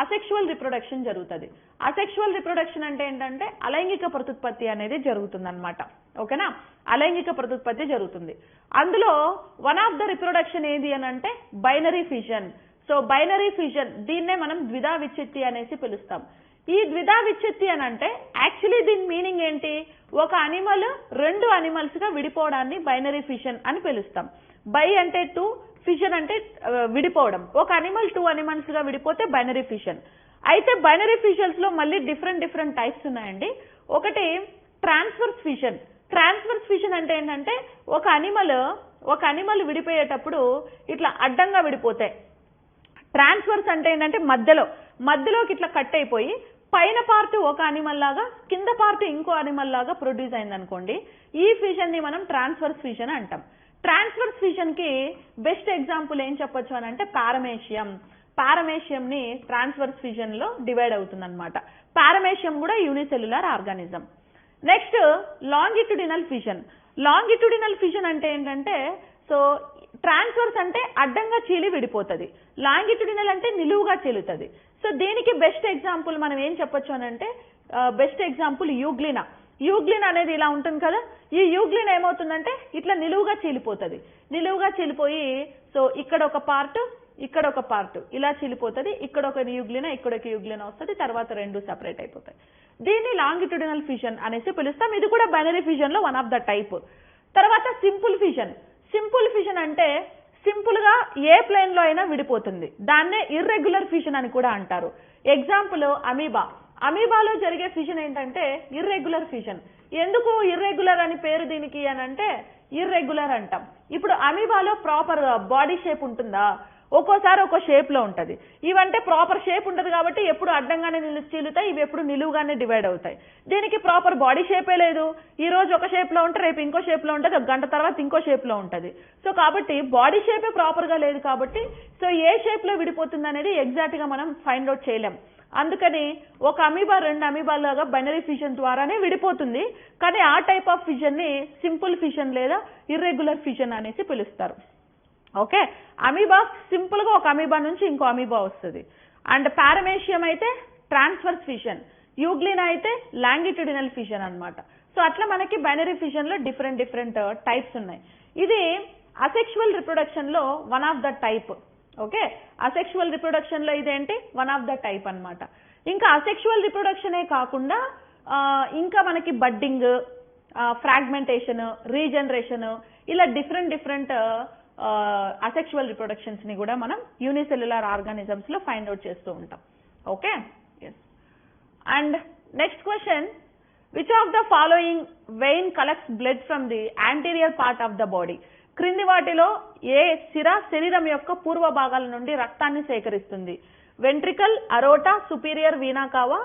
S1: అసెక్షువల్ రిప్రొడక్షన్ జరుగుతుంది. అసెక్షువల్ రిప్రొడక్షన్ అంటే ఏంటంటే అలైంగిక ప్రత్యుత్పత్తి అనేది జరుగుతుంది అనమాట. ఓకేనా, అలైంగిక ప్రత్యుత్పత్తి జరుగుతుంది. అందులో వన్ ఆఫ్ ద రిప్రొడక్షన్ ఏది అని అంటే binary fission. So binary fission, దీన్నే మనం ద్విధా విచ్ఛిత్తి అనేసి పిలుస్తాం. ఈ ద్విధా విచ్ఛిత్తి అని అంటే యాక్చువల్లీ దీని మీనింగ్ ఏంటి? ఒక అనిమల్ రెండు అనిమల్స్ గా విడిపోవడాన్ని బైనరీ ఫిజన్ అని పిలుస్తాం. బై అంటే టూ, ఫిజన్ అంటే విడిపోవడం. ఒక అనిమల్ టూ అనిమల్స్ గా విడిపోతే బైనరీ ఫిజన్. అయితే బైనరీ ఫిజన్స్ లో మళ్ళీ డిఫరెంట్ టైప్స్ ఉన్నాయండి. ఒకటి ట్రాన్స్వర్స్ ఫిజన్. ట్రాన్స్వర్స్ ఫిజన్ అంటే ఏంటంటే ఒక అనిమల్ విడిపోయేటప్పుడు ఇట్లా అడ్డంగా విడిపోతాయి. ట్రాన్స్వర్స్ అంటే ఏంటంటే మధ్యలోకి ఇట్లా కట్ అయిపోయి పైన పార్ట్ ఒక అనిమల్ లాగా కింద పార్ట్ ఇంకో అనిమల్ లాగా ప్రొడ్యూస్ అయింది అనుకోండి, ఈ ఫిజన్ ని మనం ట్రాన్స్వర్స్ ఫిజన్ అంటాం. ట్రాన్స్వర్స్ ఫిజన్ కి బెస్ట్ ఎగ్జాంపుల్ ఏం చెప్పొచ్చు అని అంటే పారమేషియం ని ట్రాన్స్వర్స్ ఫిజన్ లో డివైడ్ అవుతుంది అనమాట. పారమేషియం కూడా unicellular organism. Next longitudinal fission. Longitudinal fission అంటే ఏంటంటే సో ట్రాన్స్వర్స్ అంటే అడ్డంగా చీలి విడిపోతుంది, లాంగిట్యూడినల్ అంటే నిలువుగా చీలుతుంది. సో దీనికి బెస్ట్ ఎగ్జాంపుల్ మనం ఏం చెప్పొచ్చు అని అంటే బెస్ట్ ఎగ్జాంపుల్ యూగ్లిన్ అనేది ఇలా ఉంటుంది కదా. ఈ యూగ్లిన్ ఏమవుతుందంటే ఇట్లా నిలువుగా చీలిపోయి సో ఇక్కడ ఒక పార్ట్ ఇలా చీలిపోతుంది, ఇక్కడ ఒక యూగ్లినా వస్తుంది, తర్వాత రెండు సెపరేట్ అయిపోతాయి. దీన్ని లాంగిట్యూడినల్ ఫిజన్ అనేసి పిలుస్తాం. ఇది కూడా బైనరీ ఫిజన్ లో వన్ ఆఫ్ ద టైప్. తర్వాత సింపుల్ ఫిజన్ అంటే సింపుల్ గా ఏ ప్లేన్ లో అయినా విడిపోతుంది, దాన్నే ఇర్రెగ్యులర్ ఫిజన్ అని కూడా అంటారు. ఎగ్జాంపుల్ అమీబాలో జరిగే ఫిజన్ ఏంటంటే ఇర్రెగ్యులర్ ఫిజన్. ఎందుకు ఇర్రెగ్యులర్ అని పేరు దీనికి అని అంటే ఇర్రెగ్యులర్ అంటాం. ఇప్పుడు అమీబాలో ప్రాపర్ బాడీ షేప్ ఉంటుందా? ఒక్కోసారి ఒక్కో షేప్ లో ఉంటది. ఇవంటే ప్రాపర్ షేప్ ఉంటది కాబట్టి ఎప్పుడు అడ్డంగానే చీలుతాయి, ఇవి ఎప్పుడు నిలువుగానే డివైడ్ అవుతాయి. దీనికి ప్రాపర్ బాడీ షేపే లేదు. ఈ రోజు ఒక షేప్ లో ఉంటే రేపు ఇంకో షేప్ లో ఉంటది, ఒక గంట తర్వాత ఇంకో షేప్ లో ఉంటది. సో కాబట్టి బాడీ షేపే ప్రాపర్ గా లేదు కాబట్టి సో ఏ షేప్ లో విడిపోతుంది అనేది ఎగ్జాక్ట్ గా మనం ఫైండ్ అవుట్ చేయలేం. అందుకని ఒక అమీబా రెండు అమీబాలాగా బైనరీ ఫిజన్ ద్వారానే విడిపోతుంది, కానీ ఆ టైప్ ఆఫ్ ఫిజన్ ని సింపుల్ ఫిజన్ లేదా ఇర్రెగ్యులర్ ఫిజన్ అనేసి పిలుస్తారు. ఓకే, అమీబా సింపుల్ గా ఒక అమీబా నుంచి ఇంకో అమీబా వస్తుంది. అండ్ పారమేషియం అయితే ట్రాన్స్వర్స్ ఫిజన్, యూగ్లినా అయితే లాంగిట్యూడినల్ ఫిజన్ అన్నమాట. సో అట్లా మనకి బైనరీ ఫిజన్ లో డిఫరెంట్ టైప్స్ ఉన్నాయి. ఇది అసెక్షువల్ రిప్రొడక్షన్ లో one of the type. Okay, asexual reproduction లో ఇదేంటి వన్ ఆఫ్ ద టైప్ అన్నమాట. ఇంకా అసెక్షువల్ రిప్రొడక్షనే కాకుండా ఇంకా మనకి బడ్డింగ్, ఫ్రాగ్మెంటేషన్, రీజనరేషన్ ఇలా డిఫరెంట్ అసెక్షువల్ రిప్రొడక్షన్స్ ని కూడా మనం యూనిసెల్యులార్ ఆర్గానిజమ్స్ లో ఫైండ్ అవుట్ చేస్తూ ఉంటాం. Okay, yes. And next question, which of the following vein collects blood from the anterior part of the body? క్రింది వాటిలో ఏ సిర శరీరం యొక్క పూర్వ భాగాల నుండి రక్తాన్ని సేకరిస్తుంది? Ventricle, aorta, superior vena cava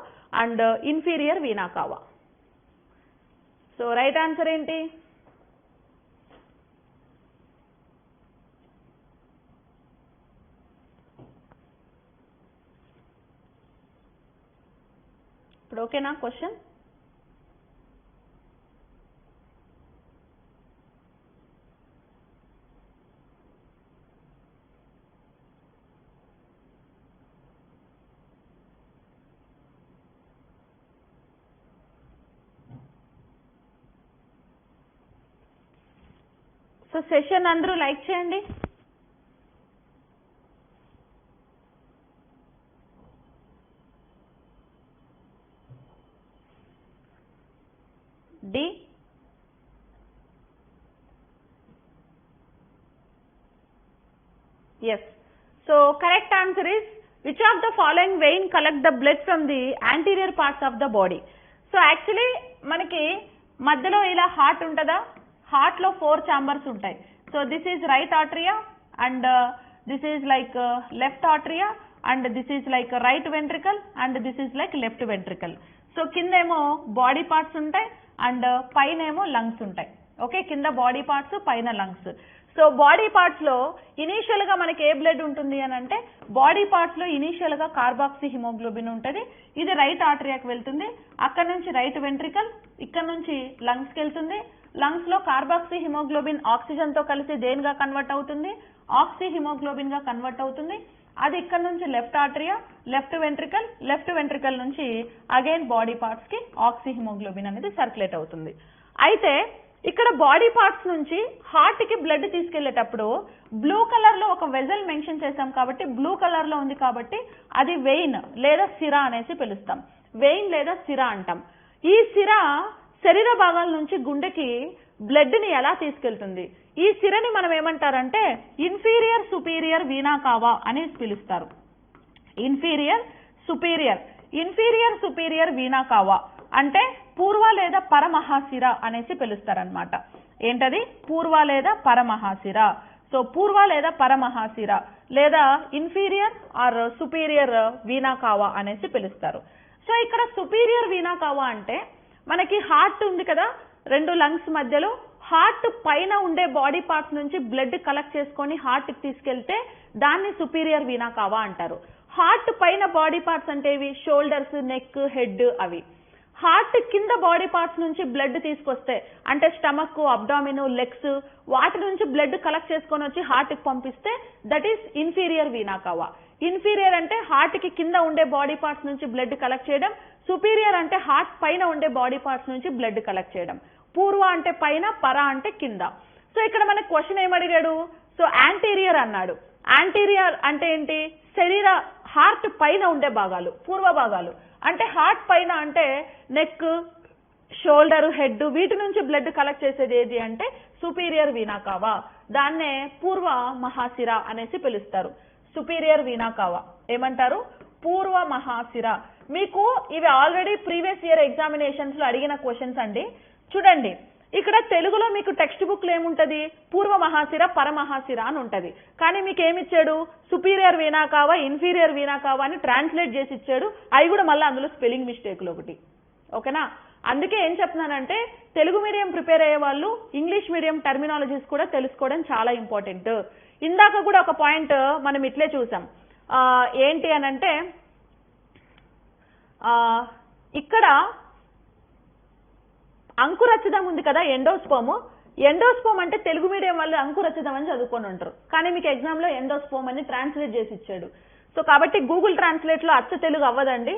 S1: and inferior vena cava. So right answer ఏంటి? ఇప్పుడు ఓకేనా క్వశ్చన్? సో సెషన్ అందరూ లైక్ చేయండి. D yes. So correct answer is which of the following vein collect the blood from the anterior parts of the body. So actually మనకి మధ్యలో ఇలా heart ఉంటుందా? Heart లో 4 ఛాంబర్స్ ఉంటాయి. So this is right atria and this is like left atria and this is like right ventricle and this is like left ventricle. So కిందేమో body parts ఉంటాయి and పైన ఏమో లంగ్స్ ఉంటాయి. Okay, కింద body parts, పైన lungs. So body parts లో initial గా మనకి ఏ బ్లడ్ ఉంటుంది అని అంటే బాడీ పార్ట్స్ లో ఇనీషియల్ గా కార్బాక్సీ హిమోగ్లోబిన్ ఉంటుంది. ఇది రైట్ ఆర్టరియాకి వెళ్తుంది, అక్కడ నుంచి రైట్ వెంట్రికల్, ఇక్కడ నుంచి లంగ్స్ కి వెళ్తుంది. లంగ్స్ లో కార్బాక్సీ హిమోగ్లోబిన్ ఆక్సిజన్ తో కలిసి దేనిగా కన్వర్ట్ అవుతుంది, ఆక్సీ హిమోగ్లోబిన్ గా కన్వర్ట్ అవుతుంది. అది ఇక్కడ నుంచి లెఫ్ట్ ఆర్టరియా, లెఫ్ట్ వెంట్రికల్ నుంచి అగైన్ బాడీ పార్ట్స్ కి ఆక్సీ హిమోగ్లోబిన్ అనేది సర్క్యులేట్ అవుతుంది. అయితే ఇక్కడ బాడీ పార్ట్స్ నుంచి హార్ట్ కి బ్లడ్ తీసుకెళ్లేటప్పుడు బ్లూ కలర్ లో ఒక వెజల్ మెన్షన్ చేసాం కాబట్టి, బ్లూ కలర్ లో ఉంది కాబట్టి అది వెయిన్ లేదా సిరా అనేసి పిలుస్తాం. వెయిన్ లేదా సిరా అంటాం. ఈ సిరా శరీర భాగాల నుంచి గుండెకి బ్లడ్ ని ఎలా తీసుకెళ్తుంది, ఈ సిరని మనం ఏమంటారంటే ఇన్ఫీరియర్ సుపీరియర్ వీనా కావా అని పిలుస్తారు. ఇన్ఫీరియర్ సుపీరియర్ వీనా కావా అంటే పూర్వ లేదా పరమహాశిర అనేసి పిలుస్తారనమాట. ఏంటది? పూర్వ లేదా పరమహాశిర. సో పూర్వ లేదా పరమహాశిర లేదా ఇన్ఫీరియర్ ఆర్ సుపీరియర్ వీనా కావా అనేసి పిలుస్తారు. సో ఇక్కడ సుపీరియర్ వీనా కావా అంటే మనకి హార్ట్ ఉంది కదా, 2 లంగ్స్ మధ్యలో, హార్ట్ పైన ఉండే బాడీ పార్ట్స్ నుంచి బ్లడ్ కలెక్ట్ చేసుకొని హార్ట్ కి తీసుకెళ్తే దాన్ని సుపీరియర్ వీనా కావా అంటారు. హార్ట్ పైన బాడీ పార్ట్స్ అంటే ఇవి షోల్డర్స్, నెక్, హెడ్. అవి హార్ట్ కింద బాడీ పార్ట్స్ నుంచి బ్లడ్ తీసుకొస్తే అంటే స్టమక్, అబ్డామిన్, లెగ్స్, వాటి నుంచి బ్లడ్ కలెక్ట్ చేసుకొని వచ్చి హార్ట్ కి పంపిస్తే that is inferior vena cava. Inferior అంటే హార్ట్ కి కింద ఉండే బాడీ పార్ట్స్ నుంచి బ్లడ్ కలెక్ట్ చేయడం, సుపీరియర్ అంటే హార్ట్ పైన ఉండే బాడీ పార్ట్స్ నుంచి బ్లడ్ కలెక్ట్ చేయడం. పూర్వ అంటే పైన, పర అంటే కింద. సో ఇక్కడ మనకి క్వశ్చన్ ఏమడిగాడు? సో యాంటీరియర్ అన్నాడు. యాంటీరియర్ అంటే ఏంటి? శరీర హార్ట్ పైన ఉండే భాగాలు, పూర్వ భాగాలు. అంటే హార్ట్ పైన అంటే నెక్, షోల్డర్, హెడ్, వీటి నుంచి బ్లడ్ కలెక్ట్ చేసేది ఏది అంటే సుపీరియర్ వీనా కావా. దాన్నే పూర్వ మహాశిర అనేసి పిలుస్తారు. సుపీరియర్ వీనా కావా ఏమంటారు? పూర్వ మహాశిర. మీకు ఇవి ఆల్రెడీ ప్రీవియస్ ఇయర్ ఎగ్జామినేషన్స్ లో అడిగిన క్వశ్చన్స్ అండి. చూడండి, ఇక్కడ తెలుగులో మీకు టెక్స్ట్ బుక్ లో ఏముంటది? పూర్వ మహాశిర, పరమహాశిర అని ఉంటది. కానీ మీకు ఏమిచ్చాడు? Superior vena cava, inferior vena cava అని ట్రాన్స్లేట్ చేసి ఇచ్చాడు. అవి కూడా మళ్ళీ అందులో స్పెల్లింగ్ మిస్టేక్లు ఒకటి. ఓకేనా? అందుకే ఏం చెప్తున్నానంటే తెలుగు మీడియం ప్రిపేర్ అయ్యే వాళ్ళు ఇంగ్లీష్ మీడియం టర్మినాలజీస్ కూడా తెలుసుకోవడం చాలా ఇంపార్టెంట్. ఇందాక కూడా ఒక పాయింట్ మనం ఇట్లే చూసాం. ఏంటి అనంటే ఇక్కడ అంకురచితం ఉంది కదా, ఎండోస్పోమ్. ఎండోస్పోమ్ అంటే తెలుగు మీడియం వాళ్ళు అంకురచితం అని చదువుకొని ఉంటారు, కానీ మీకు ఎగ్జామ్ లో ఎండోస్పోమ్ అని ట్రాన్స్లేట్ చేసి ఇచ్చాడు. సో కాబట్టి గూగుల్ ట్రాన్స్లేట్ లో అచ్చ తెలుగు అవ్వదండి.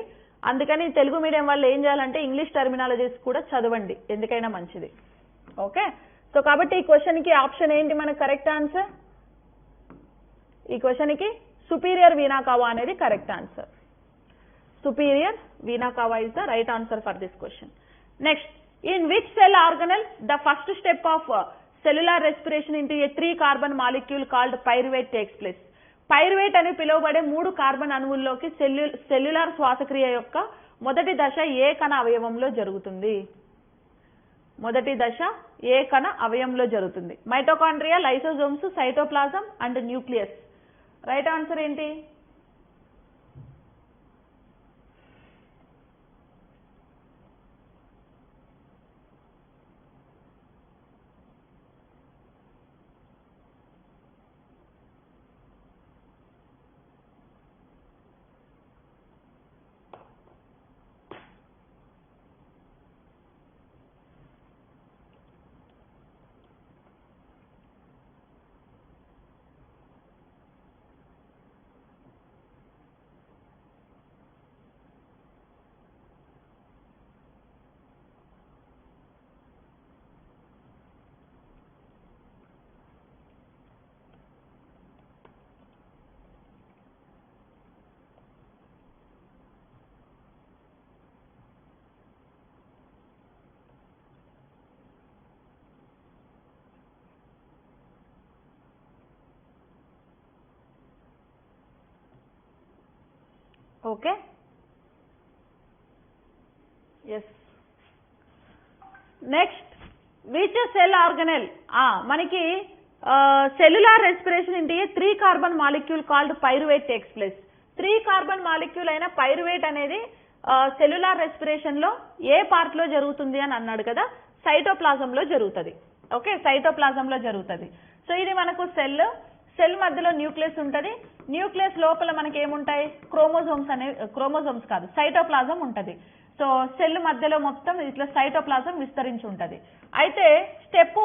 S1: అందుకని తెలుగు మీడియం వాళ్ళు ఏం చేయాలంటే ఇంగ్లీష్ టర్మినాలజీస్ కూడా చదవండి, ఎందుకైనా మంచిది. ఓకే, సో కాబట్టి ఈ క్వశ్చన్ కి ఆప్షన్ ఏంటి మనకు కరెక్ట్ ఆన్సర్? ఈ క్వశ్చన్ కి సుపీరియర్ వీనా కావా అనేది కరెక్ట్ ఆన్సర్. సుపీరియర్ వీనా కావా is the right answer for this question. Next, in which cell organelle the first step of cellular respiration into a 3 carbon molecule called pyruvate takes place? Pyruvate అని పిలువబడే 3 carbon అణువుల్లోకి cellular శ్వాసక్రియ యొక్క మొదటి దశ ఏ కణ అవయవంలో జరుగుతుంది? మొదటి దశ ఏ కణ అవయవంలో జరుగుతుంది? Mitochondria, lysosomes, cytoplasm and nucleus. Right answer ఏంటి? Okay, yes. Next which cell organelle మనకి cellular respiration into 3 carbon molecule called pyruvate takes place. 3 carbon molecule అయిన పైరువేట్ అనేది సెల్యులార్ రెస్పిరేషన్ లో ఏ పార్ట్ లో జరుగుతుంది అని అన్నాడు కదా, సైటోప్లాజం లో జరుగుతుంది. ఓకే, సైటోప్లాజం లో జరుగుతుంది. సో ఇది మనకు సెల్ మధ్యలో న్యూక్లియస్ ఉంటుంది. న్యూక్లియస్ లోపల మనకి ఏముంటాయి, క్రోమోజోమ్స్ కాదు, సైటోప్లాజం ఉంటుంది. సో సెల్ మధ్యలో మొత్తం ఇట్లా సైటోప్లాజం విస్తరించి ఉంటుంది. అయితే స్టెప్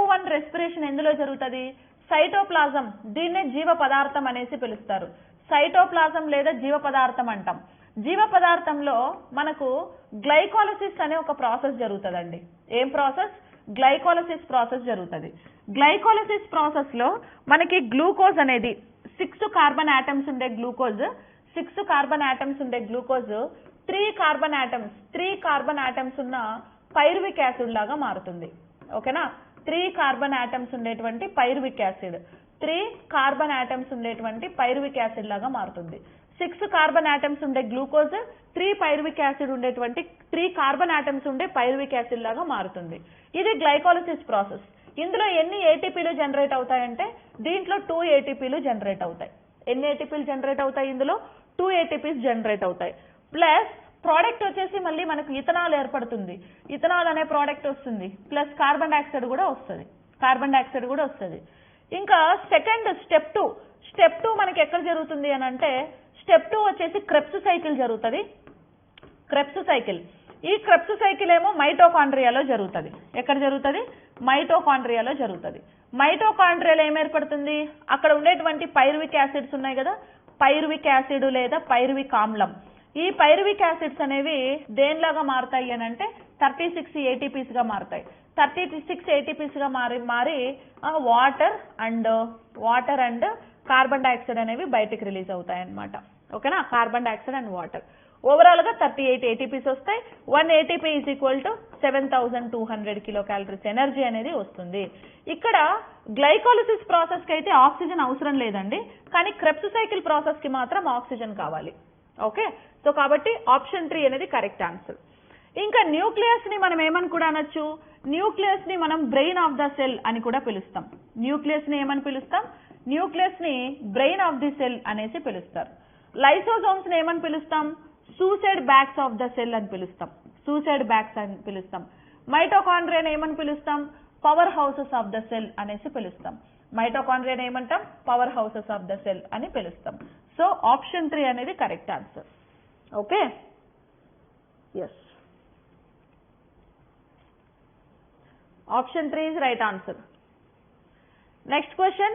S1: 1 రెస్పిరేషన్ ఎందులో జరుగుతుంది, సైటోప్లాజం. దీన్నే జీవ పదార్థం అనేసి పిలుస్తారు. సైటోప్లాజం లేదా జీవ పదార్థం అంటాం. జీవ పదార్థంలో మనకు గ్లైకోలిసిస్ అనే ఒక ప్రాసెస్ జరుగుతుందండి. ఏం ప్రాసెస్, గ్లైకోలిసిస్ ప్రాసెస్ జరుగుతుంది. గ్లైకోలిసిస్ ప్రాసెస్ లో మనకి గ్లూకోజ్ అనేది 6 కార్బన్ ఆటమ్స్ ఉండే గ్లూకోజ్ 3 కార్బన్ ఆటమ్స్ ఉన్న పైరువిక్ యాసిడ్ లాగా మారుతుంది. ఓకేనా, 3 కార్బన్ ఆటమ్స్ ఉండేటువంటి పైరువిక్ యాసిడ్ 3 కార్బన్ ఆటమ్స్ ఉండేటువంటి పైరువిక్ యాసిడ్ లాగా మారుతుంది. 6 కార్బన్ ఆటమ్స్ ఉండే గ్లూకోజ్ 3 పైరువిక్ యాసిడ్ ఉండేటువంటి 3 కార్బన్ ఆటమ్స్ ఉండే పైరువిక్ యాసిడ్ లాగా మారుతుంది. ఇది గ్లైకోలిసిస్ ప్రాసెస్. ఇందులో ఎన్ని ఏటీపీలు జనరేట్ అవుతాయంటే దీంట్లో 2 ఏటీపీలు జనరేట్ అవుతాయి. ఎన్ని ఏటీపీలు జనరేట్ అవుతాయి, ఇందులో 2 ఏటీపీస్ జనరేట్ అవుతాయి. ప్లస్ ప్రోడక్ట్ వచ్చేసి మళ్ళీ మనకు ఇథనాల్ ఏర్పడుతుంది. ఇథనాల్ అనే ప్రోడక్ట్ వస్తుంది. ప్లస్ కార్బన్ డైఆక్సైడ్ కూడా వస్తుంది. ఇంకా సెకండ్ స్టెప్ 2 మనకి ఎక్కడ జరుగుతుంది అని అంటే, స్టెప్ 2 వచ్చేసి క్రెబ్స్ సైకిల్ జరుగుతుంది. ఈ క్రెబ్స్ సైకిల్ ఏమో మైటోకాండ్రియాలో జరుగుతుంది. ఎక్కడ జరుగుతుంది, మైటోకాండ్రియాలో జరుగుతుంది. మైటోకాండ్రియాలో ఏం ఏర్పడుతుంది, అక్కడ ఉండేటువంటి పైరువిక్ యాసిడ్స్ ఉన్నాయి కదా, పైరువిక్ యాసిడ్ లేదా పైరువిక్ ఆమ్లం. ఈ పైరువిక్ యాసిడ్స్ అనేవి దేనిలాగా మారుతాయి అని అంటే 36 ఏటీపీస్ గా మారుతాయి. 36 ఏటీపీస్ గా మారి వాటర్ అండ్ కార్బన్ డైఆక్సైడ్ అనేవి బయటకు రిలీజ్ అవుతాయి అన్నమాట. ఓకేనా, carbon dioxide and water. Overall గా 38 ఏటీపీస్ వస్తాయి. 1 ATP is equal to 7200 kilo calories energy అనేది వస్తుంది. ఇక్కడ గ్లైకోలిసిస్ ప్రాసెస్ కి అయితే ఆక్సిజన్ అవసరం లేదండి, కానీ క్రెబ్స్ సైకిల్ ప్రాసెస్ కి మాత్రం ఆక్సిజన్ కావాలి. ఓకే, సో కాబట్టి ఆప్షన్ 3 అనేది కరెక్ట్ ఆన్సర్. ఇంకా న్యూక్లియస్ ని మనం ఏమని కూడా అనొచ్చు, న్యూక్లియస్ ని మనం బ్రెయిన్ ఆఫ్ ద సెల్ అని కూడా పిలుస్తాం. న్యూక్లియస్ ని ఏమని పిలుస్తాం, న్యూక్లియస్ ని బ్రెయిన్ ఆఫ్ ది సెల్ అనేసి పిలుస్తారు. లైసోజోమ్స్ ని ఏమని పిలుస్తాం, suicide bags of the cell అని పిలుస్తాం. మైటోకాండ్రియాని ఏమని పిలుస్తాం, power houses of the cell అనేసి పిలుస్తాం. మైటోకాండ్రియాని ఏమంటాం, power houses of the cell అని పిలుస్తాం. సో ఆప్షన్ 3 అనేది correct answer. Okay, yes, option 3 is right answer. Next question,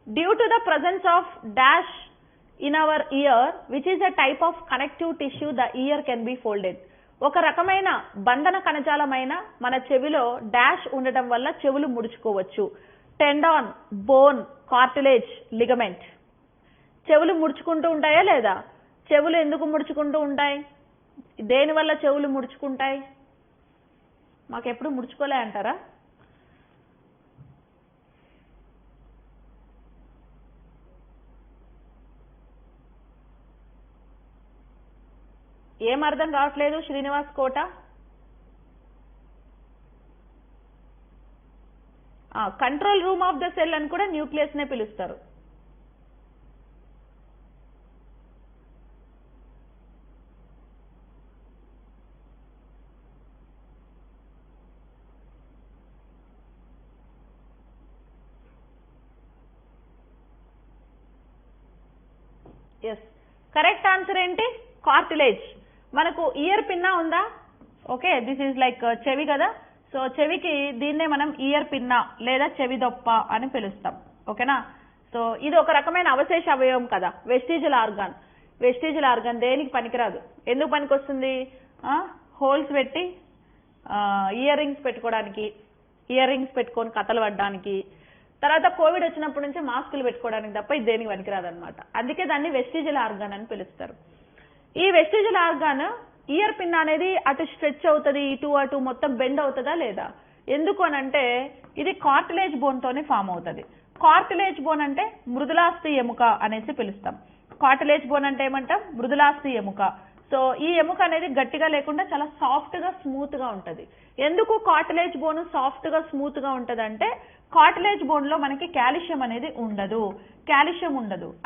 S1: due to the presence of dash in our ear, which is a type of connective tissue, the ear can be folded. ఒక రకమైన బంధన కణజాలమైన మన చెవిలో dash ఉండటం వల్ల చెవులు ముడుచుకోవచ్చు. Tendon, bone, cartilage, ligament. చెవులు ముడుచుకుంటూ ఉంటాయా లేదా, చెవులు ఎందుకు ముడుచుకుంటూ ఉంటాయి, దేని వల్ల చెవులు ముడుచుకుంటాయి, మాకెప్పుడు ముడుచుకోలే అంటారా, ఏం అర్థం కావట్లేదు Srinivas Kota. Control room of the cell అని కూడా న్యూక్లియస్ నే పిలుస్తారు. ఎస్, కరెక్ట్ ఆన్సర్ ఏంటి, కార్టిలేజ్. మనకు ఇయర్ పిన్నా ఉందా, ఓకే, దిస్ ఈజ్ లైక్ చెవి కదా, సో చెవికి దీన్నే మనం ఇయర్ పిన్నా లేదా చెవి దొప్ప అని పిలుస్తాం. ఓకేనా, సో ఇది ఒక రకమైన అవశేష అవయవం కదా, వెస్టిజియల్ ఆర్గాన్ దేనికి పనికిరాదు. ఎందుకు పనికి వస్తుంది, హోల్స్ పెట్టి ఇయర్ రింగ్స్ పెట్టుకొని కథలు పడడానికి, తర్వాత కోవిడ్ వచ్చినప్పటి నుంచి మాస్కులు పెట్టుకోవడానికి తప్ప ఇది దేనికి పనికిరాదు అనమాట. అందుకే దాన్ని వెస్టిజియల్ ఆర్గాన్ అని పిలుస్తారు. ఈ వెస్టిజియల్ ఆర్గాన్ ఇయర్ పిన్ అనేది అటు స్ట్రెచ్ అవుతుంది, ఇటు అటు మొత్తం బెండ్ అవుతుందా లేదా, ఎందుకు అనంటే ఇది కార్టిలేజ్ బోన్ తోనే ఫామ్ అవుతుంది. కార్టిలేజ్ బోన్ అంటే మృదులాస్థి ఎముక అనేసి పిలుస్తాం. కార్టిలేజ్ బోన్ అంటే ఏమంటాం, మృదులాస్థి ఎముక. సో ఈ ఎముక అనేది గట్టిగా లేకుండా చాలా సాఫ్ట్ గా స్మూత్ గా ఉంటది. ఎందుకు కార్టిలేజ్ బోన్ సాఫ్ట్ గా స్మూత్ గా ఉంటది అంటే కార్టిలేజ్ బోన్ లో మనకి కాల్షియం అనేది ఉండదు,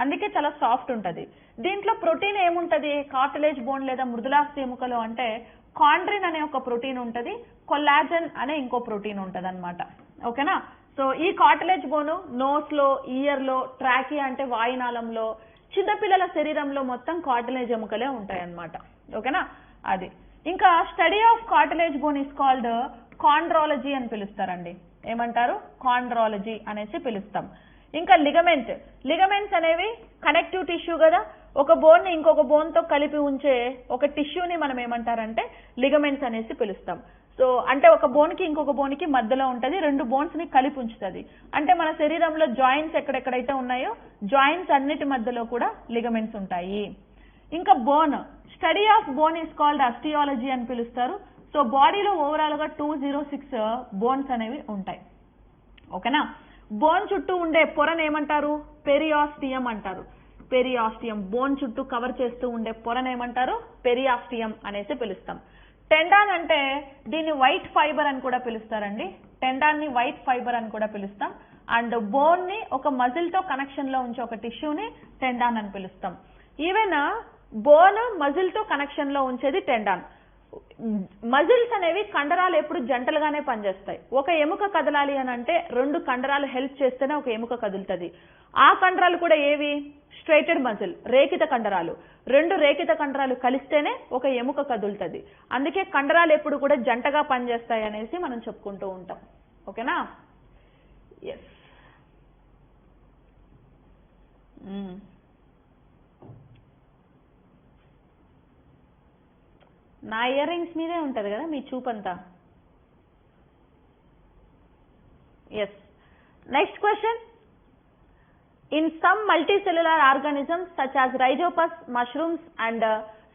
S1: అందుకే చాలా సాఫ్ట్ ఉంటది. దీంట్లో ప్రోటీన్ ఏముంటది కార్టిలేజ్ బోన్ లేదా మృదులాస్థి ఎముకలో అంటే కాండ్రిన్ అనే ఒక ప్రోటీన్ ఉంటది, కొల్లాజన్ అనే ఇంకో ప్రోటీన్ ఉంటది అనమాట. ఓకేనా. సో ఈ కార్టిలేజ్ బోన్ నోస్ లో, ఇయర్ లో, ట్రాకియా అంటే వాయునాళంలో, చిన్నపిల్లల శరీరంలో మొత్తం కార్టిలేజ్ ఎముకలే ఉంటాయి అన్నమాట. ఓకేనా. అది ఇంకా study of cartilage bone is called chondrology అని పిలుస్తారండి. ఏమంటారు? కాండ్రాలజీ అనేసి పిలుస్తాం. ఇంకా లిగమెంట్స్ అనేవి కనెక్టివ్ టిష్యూ కదా, ఒక బోన్ ని ఇంకొక బోన్ తో కలిపి ఉంచే ఒక టిష్యూని మనం ఏమంటారంటే లిగమెంట్స్ అనేసి పిలుస్తాం. సో అంటే ఒక బోన్ కి ఇంకొక బోన్ కి మధ్యలో ఉంటది, రెండు బోన్స్ ని కలిపి ఉంచుతుంది. అంటే మన శరీరంలో జాయింట్స్ ఎక్కడెక్కడైతే ఉన్నాయో జాయింట్స్ అన్నిటి మధ్యలో కూడా లిగమెంట్స్ ఉంటాయి. ఇంకా bone, study of bone is called osteology అని పిలుస్తారు. సో బాడీలో ఓవరాల్ గా 206 బోన్స్ అనేవి ఉంటాయి. ఓకేనా. బోన్ చుట్టూ ఉండే పొరను ఏమంటారు? పెరియాస్టియం అంటారు. పెరియాస్టియం, బోన్ చుట్టూ కవర్ చేస్తూ ఉండే పొరను ఏమంటారు? పెరియాస్టియం అనేసి పిలుస్తాం. టెండాన్ అంటే దీన్ని వైట్ ఫైబర్ అని కూడా పిలుస్తారండి. టెండాన్ ని వైట్ ఫైబర్ అని కూడా పిలుస్తాం. అండ్ బోన్ ని ఒక మజిల్ తో కనెక్షన్ లో ఉంచే ఒక టిష్యూని టెండాన్ అని పిలుస్తాం. ఈవెన్ బోన్ మజిల్ తో కనెక్షన్ లో ఉంచేది టెండాన్. మజిల్స్ అనేవి కండరాలు ఎప్పుడు జంటలుగానే పనిచేస్తాయి. ఒక ఎముక కదలాలి అని అంటే రెండు కండరాలు హెల్ప్ చేస్తేనే ఒక ఎముక కదులుతుంది. ఆ కండరాలు కూడా ఏవి? స్ట్రైటెడ్ మజిల్, రేఖిత కండరాలు. రెండు రేఖిత కండరాలు కలిస్తేనే ఒక ఎముక కదులుతుంది. అందుకే కండరాలు ఎప్పుడు కూడా జంటగా పనిచేస్తాయి అనేసి మనం చెప్పుకుంటూ ఉంటాం. ఓకేనా. ఎస్. నా ఇయర్ రింగ్స్ మీదే ఉంటది కదా మీ చూపంతా. Yes. Next question. In some multicellular organisms such as rhizopus, mushrooms and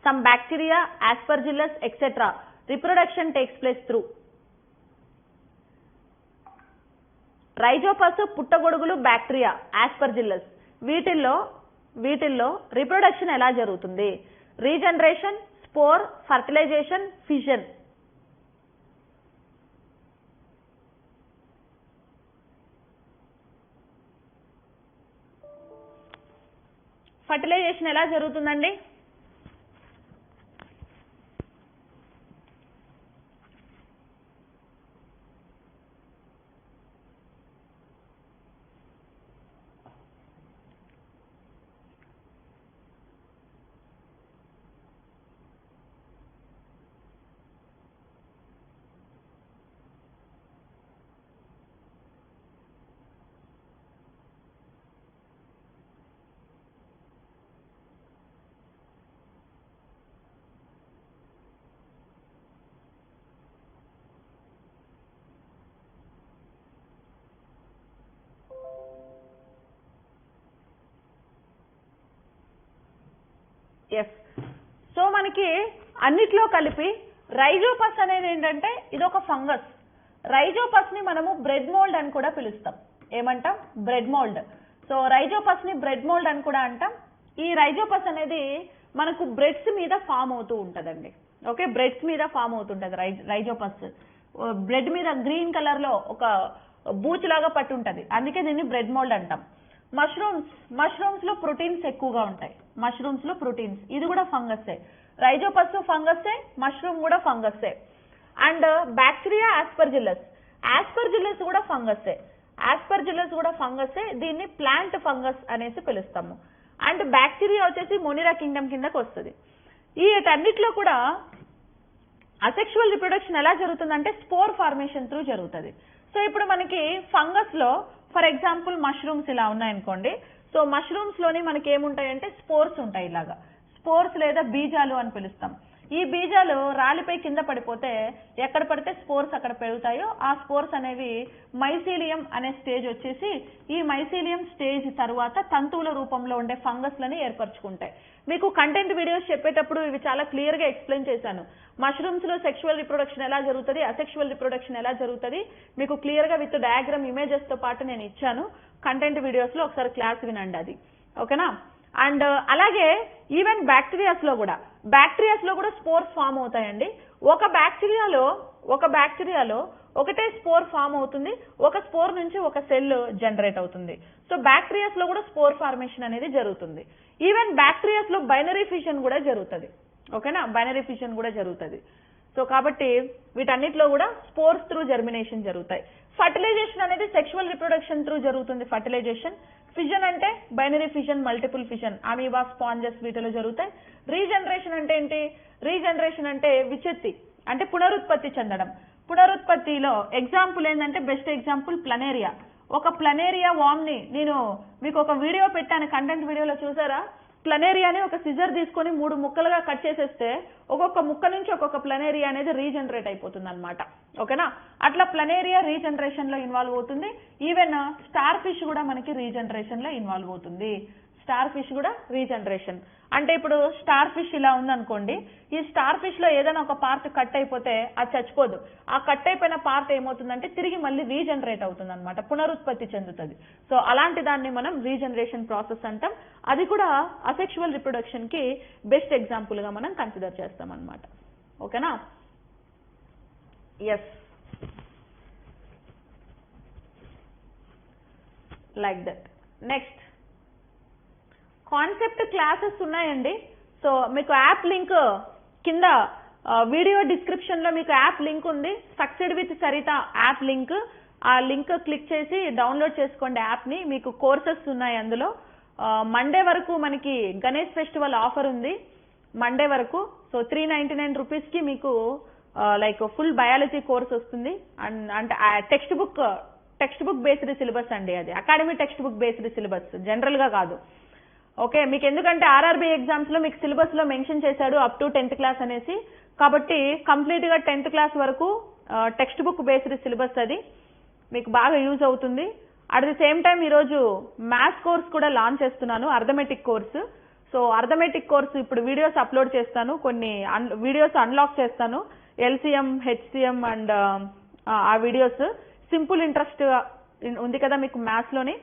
S1: some bacteria, aspergillus, etc., reproduction takes place through. Rhizopus, పుట్టగొడుగులు, బ్యాక్టీరియా, aspergillus, వీటిల్లో రిప్రొడక్షన్ ఎలా జరుగుతుంది? Regeneration, spore, fertilization, fission. Fertilization ఎలా జరుగుతుందండి? ఎస్. సో మనకి అన్నిట్లో కలిపి Rhizopus అనేది ఏంటంటే ఇది ఒక ఫంగస్. రైజోపస్ ని మనము బ్రెడ్ మోల్డ్ అని కూడా పిలుస్తాం. ఏమంటాం? Bread mould. సో రైజోపస్ ని బ్రెడ్ మోల్డ్ అని కూడా అంటాం. ఈ రైజోపస్ అనేది మనకు బ్రెడ్స్ మీద ఫామ్ అవుతూ ఉంటదండి. ఓకే, బ్రెడ్స్ మీద ఫామ్ అవుతుంటది రైజోపస్. బ్రెడ్ మీద గ్రీన్ కలర్ లో ఒక బూచ్ లాగా పట్టి ఉంటది, అందుకే దీన్ని బ్రెడ్ మోల్డ్ అంటాం. మష్రూమ్స్ లో ప్రోటీన్స్ ఎక్కువగా ఉంటాయి. మష్రూమ్స్ లో ప్రోటీన్స్, ఇది కూడా ఫంగస్సే. రైజోపస్ ఫంగస్సే, మష్రూమ్ కూడా ఫంగస్సే. అండ్ బ్యాక్టీరియా, ఆస్పర్జిల్లస్ కూడా ఫంగస్సే. దీన్ని ప్లాంట్ ఫంగస్ అనేసి పిలుస్తాము. అండ్ బ్యాక్టీరియా వచ్చేసి మొనిరా కింగ్డమ్ కిందకి వస్తుంది. వీటన్నిటిలో కూడా అసెక్షువల్ రిప్రొడక్షన్ ఎలా జరుగుతుందంటే స్పోర్ ఫార్మేషన్ త్రూ జరుగుతుంది. సో ఇప్పుడు మనకి ఫంగస్ లో ఫర్ ఎగ్జాంపుల్ మష్రూమ్స్ ఇలా ఉన్నాయనుకోండి. సో మష్రూమ్స్ లోని మనకి ఏముంటాయంటే స్పోర్స్ ఉంటాయి. ఇలాగా స్పోర్స్ లేదా బీజాలు అని పిలుస్తాం. ఈ బీజాలు రాలిపై కింద పడిపోతే ఎక్కడ పడితే స్పోర్స్ అక్కడ పెరుగుతాయో ఆ స్పోర్స్ అనేవి మైసీలియం అనే స్టేజ్ వచ్చేసి ఈ మైసీలియం స్టేజ్ తర్వాత తంతువుల రూపంలో ఉండే ఫంగస్ లని ఏర్పరచుకుంటాయి. మీకు కంటెంట్ వీడియోస్ చెప్పేటప్పుడు ఇవి చాలా క్లియర్ గా ఎక్స్ప్లెయిన్ చేశాను. మష్రూమ్స్ లో సెక్షువల్ రిప్రొడక్షన్ ఎలా జరుగుతుంది, అసెక్షువల్ రిప్రొడక్షన్ ఎలా జరుగుతుంది మీకు క్లియర్ గా విత్ డయాగ్రామ్ ఇమేజెస్ తో పాటు నేను ఇచ్చాను. కంటెంట్ వీడియోస్ లో ఒకసారి క్లాస్ వినండి అది. ఓకేనా. అండ్ అలాగే ఈవెన్ బ్యాక్టీరియాస్ లో కూడా స్పోర్స్ ఫామ్ అవుతాయండి. ఒక బ్యాక్టీరియాలో ఒకటే స్పోర్ ఫామ్ అవుతుంది, ఒక స్పోర్ నుంచి ఒక సెల్ జనరేట్ అవుతుంది. సో బ్యాక్టీరియాస్ లో కూడా స్పోర్ ఫార్మేషన్ అనేది జరుగుతుంది. ఈవెన్ బ్యాక్టీరియాస్ లో బైనరీ ఫిషన్ కూడా జరుగుతుంది. ఓకేనా, బైనరీ ఫిషన్ కూడా జరుగుతుంది. సో కాబట్టి వీటన్నిటిలో కూడా స్పోర్స్ త్రూ జర్మినేషన్ జరుగుతాయి. ఫర్టిలైజేషన్ అనేది సెక్షువల్ రిప్రొడక్షన్ త్రూ జరుగుతుంది. ఫర్టిలైజేషన్, ఫిజన్ అంటే binary fission, multiple fission, amoeba, sponges వీటిలో జరుగుతాయి. రీజనరేషన్ అంటే ఏంటి? రీజనరేషన్ అంటే విచ్ఛత్తి, అంటే పునరుత్పత్తి చెందడం. పునరుత్పత్తిలో ఎగ్జాంపుల్ ఏంటంటే, బెస్ట్ ఎగ్జాంపుల్ ప్లనేరియా. ఒక ప్లనేరియా వామ్ ని నేను మీకు ఒక వీడియో పెట్టాను, కంటెంట్ వీడియోలో చూసారా? ప్లనేరియాని ఒక సిజర్ తీసుకొని 3 ముక్కలుగా కట్ చేసేస్తే ఒక్కొక్క ముక్క నుంచి ఒక్కొక్క ప్లనేరియా అనేది రీజనరేట్ అయిపోతుంది అనమాట. ఓకేనా, అట్లా ప్లనేరియా రీజనరేషన్ లో ఇన్వాల్వ్ అవుతుంది. ఈవెన్ స్టార్ ఫిష్ కూడా మనకి రీజనరేషన్ లో ఇన్వాల్వ్ అవుతుంది. స్టార్ ఫిష్ కూడా రీజనరేషన్ అంటే, ఇప్పుడు స్టార్ ఫిష్ ఇలా ఉందనుకోండి, ఈ స్టార్ ఫిష్ లో ఏదైనా ఒక పార్ట్ కట్ అయిపోతే అది చచ్చిపోదు. ఆ కట్ అయిపోయిన పార్ట్ ఏమవుతుందంటే తిరిగి మళ్ళీ రీజనరేట్ అవుతుంది అనమాట, పునరుత్పత్తి చెందుతుంది. సో అలాంటి దాన్ని మనం రీజనరేషన్ ప్రాసెస్ అంటాం. అది కూడా అసెక్షువల్ రిప్రొడక్షన్ కి బెస్ట్ ఎగ్జాంపుల్ గా మనం కన్సిడర్ చేస్తాం అనమాట. ఓకేనా, yes, like that. Next concept classes ఉన్నాయండి. సో మీకు యాప్ లింక్ కింద వీడియో డిస్క్రిప్షన్ లో మీకు యాప్ లింక్ ఉంది, succeed with Sarita app link. ఆ లింక్ క్లిక్ చేసి డౌన్లోడ్ చేసుకోండి యాప్ ని. మీకు కోర్సెస్ ఉన్నాయి అందులో. మండే వరకు మనకి గణేష్ ఫెస్టివల్ ఆఫర్ ఉంది, మండే వరకు. సో 399 రూపీస్ కి మీకు లైక్ ఫుల్ బయాలజీ కోర్స్ వస్తుంది. అంటే టెక్స్ట్ బుక్ బేస్డ్ సిలబస్ అండి, అది academy text book based syllabus, general గా కాదు. ఓకే, మీకు ఎందుకంటే ఆర్ఆర్బీ ఎగ్జామ్స్ లో మీకు సిలబస్ లో మెన్షన్ చేశాడు అప్ టు 10th క్లాస్ అనేసి, కాబట్టి కంప్లీట్ గా 10th క్లాస్ వరకు టెక్స్ట్ బుక్ బేస్డ్ సిలబస్, అది మీకు బాగా యూజ్ అవుతుంది. అట్ ది సేమ్ టైం ఈరోజు మ్యాథ్స్ కోర్స్ కూడా లాంచ్ చేస్తున్నాను, arithmetic course. So arithmetic course ఇప్పుడు వీడియోస్ అప్లోడ్ చేస్తాను, కొన్ని వీడియోస్ అన్లాక్ చేస్తాను, ఎల్సిఎం, హెచ్సిఎం అండ్ ఆ వీడియోస్. సింపుల్ ఇంట్రెస్ట్ ఉంది కదా మీకు మ్యాథ్స్ లోని,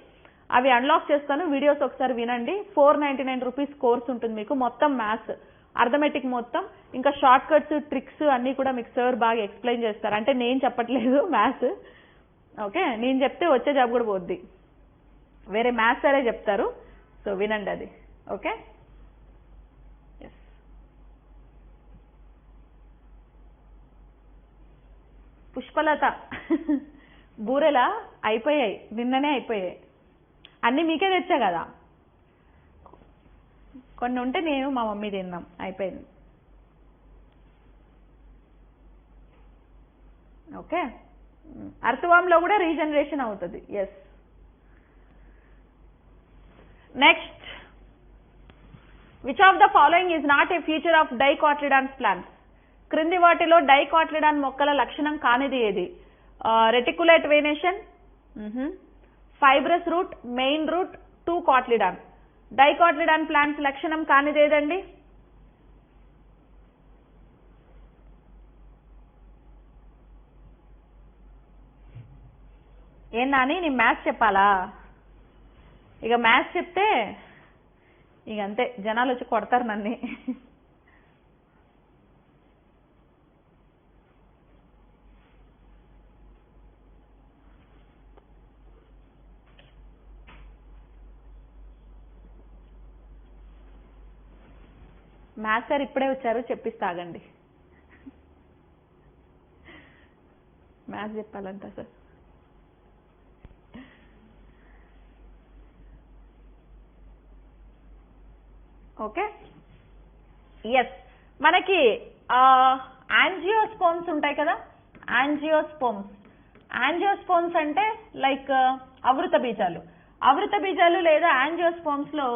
S1: అవి అన్లాక్ చేస్తాను, వీడియోస్ ఒకసారి వినండి. 499 రూపీస్ కోర్స్ ఉంటుంది మీకు, మొత్తం మ్యాథ్స్ అర్థమెటిక్ మొత్తం. ఇంకా షార్ట్ కట్స్, ట్రిక్స్ అన్ని కూడా మీకు సార్ బాగా ఎక్స్ప్లెయిన్ చేస్తారు. అంటే నేను చెప్పట్లేదు మ్యాథ్స్, ఓకే, నేను చెప్తే వచ్చే జాబ్ కూడా పోద్ది, వేరే మ్యాథ్స్ సరే చెప్తారు. సో వినండి అది. ఓకే, పుష్పలత బూరెలా అయిపోయాయి, నిన్ననే అయిపోయాయి. అన్ని మీకే తెచ్చా కదా, కొన్ని ఉంటే నేను మా మమ్మీ తిన్నాం, అయిపోయింది. ఓకే, అర్థవామ్ లో కూడా రీజనరేషన్ అవుతుంది. Yes, next, which of the following is not a feature of dicotyledons plants? క్రింది వాటిలో డైకాట్లిడాన్ మొక్కల లక్షణం కానిది ఏది? Reticulate venation, fibrous root, main root, 2 cotyledon. Dicotyledon plants లక్షణం కానిది ఏదండి? ఏం నాని, నీ మ్యాథ్స్ చెప్పాలా? ఇక మ్యాథ్స్ చెప్తే ఇక అంతే, జనాలు వచ్చి కొడతారు నన్ను. మ్యాథ్స్ సార్ ఇప్పుడే వచ్చారు, చెప్పిస్తాగండి. మ్యాథ్స్ చెప్పాలంట సార్. ఓకే, ఎస్, మనకి యాంజియోస్పోమ్స్ ఉంటాయి కదా, యాంజియోస్పోమ్స్ అంటే లైక్ అవృత బీజాలు. అవృత బీజాలు లేదా యాంజియోస్పోమ్స్ లో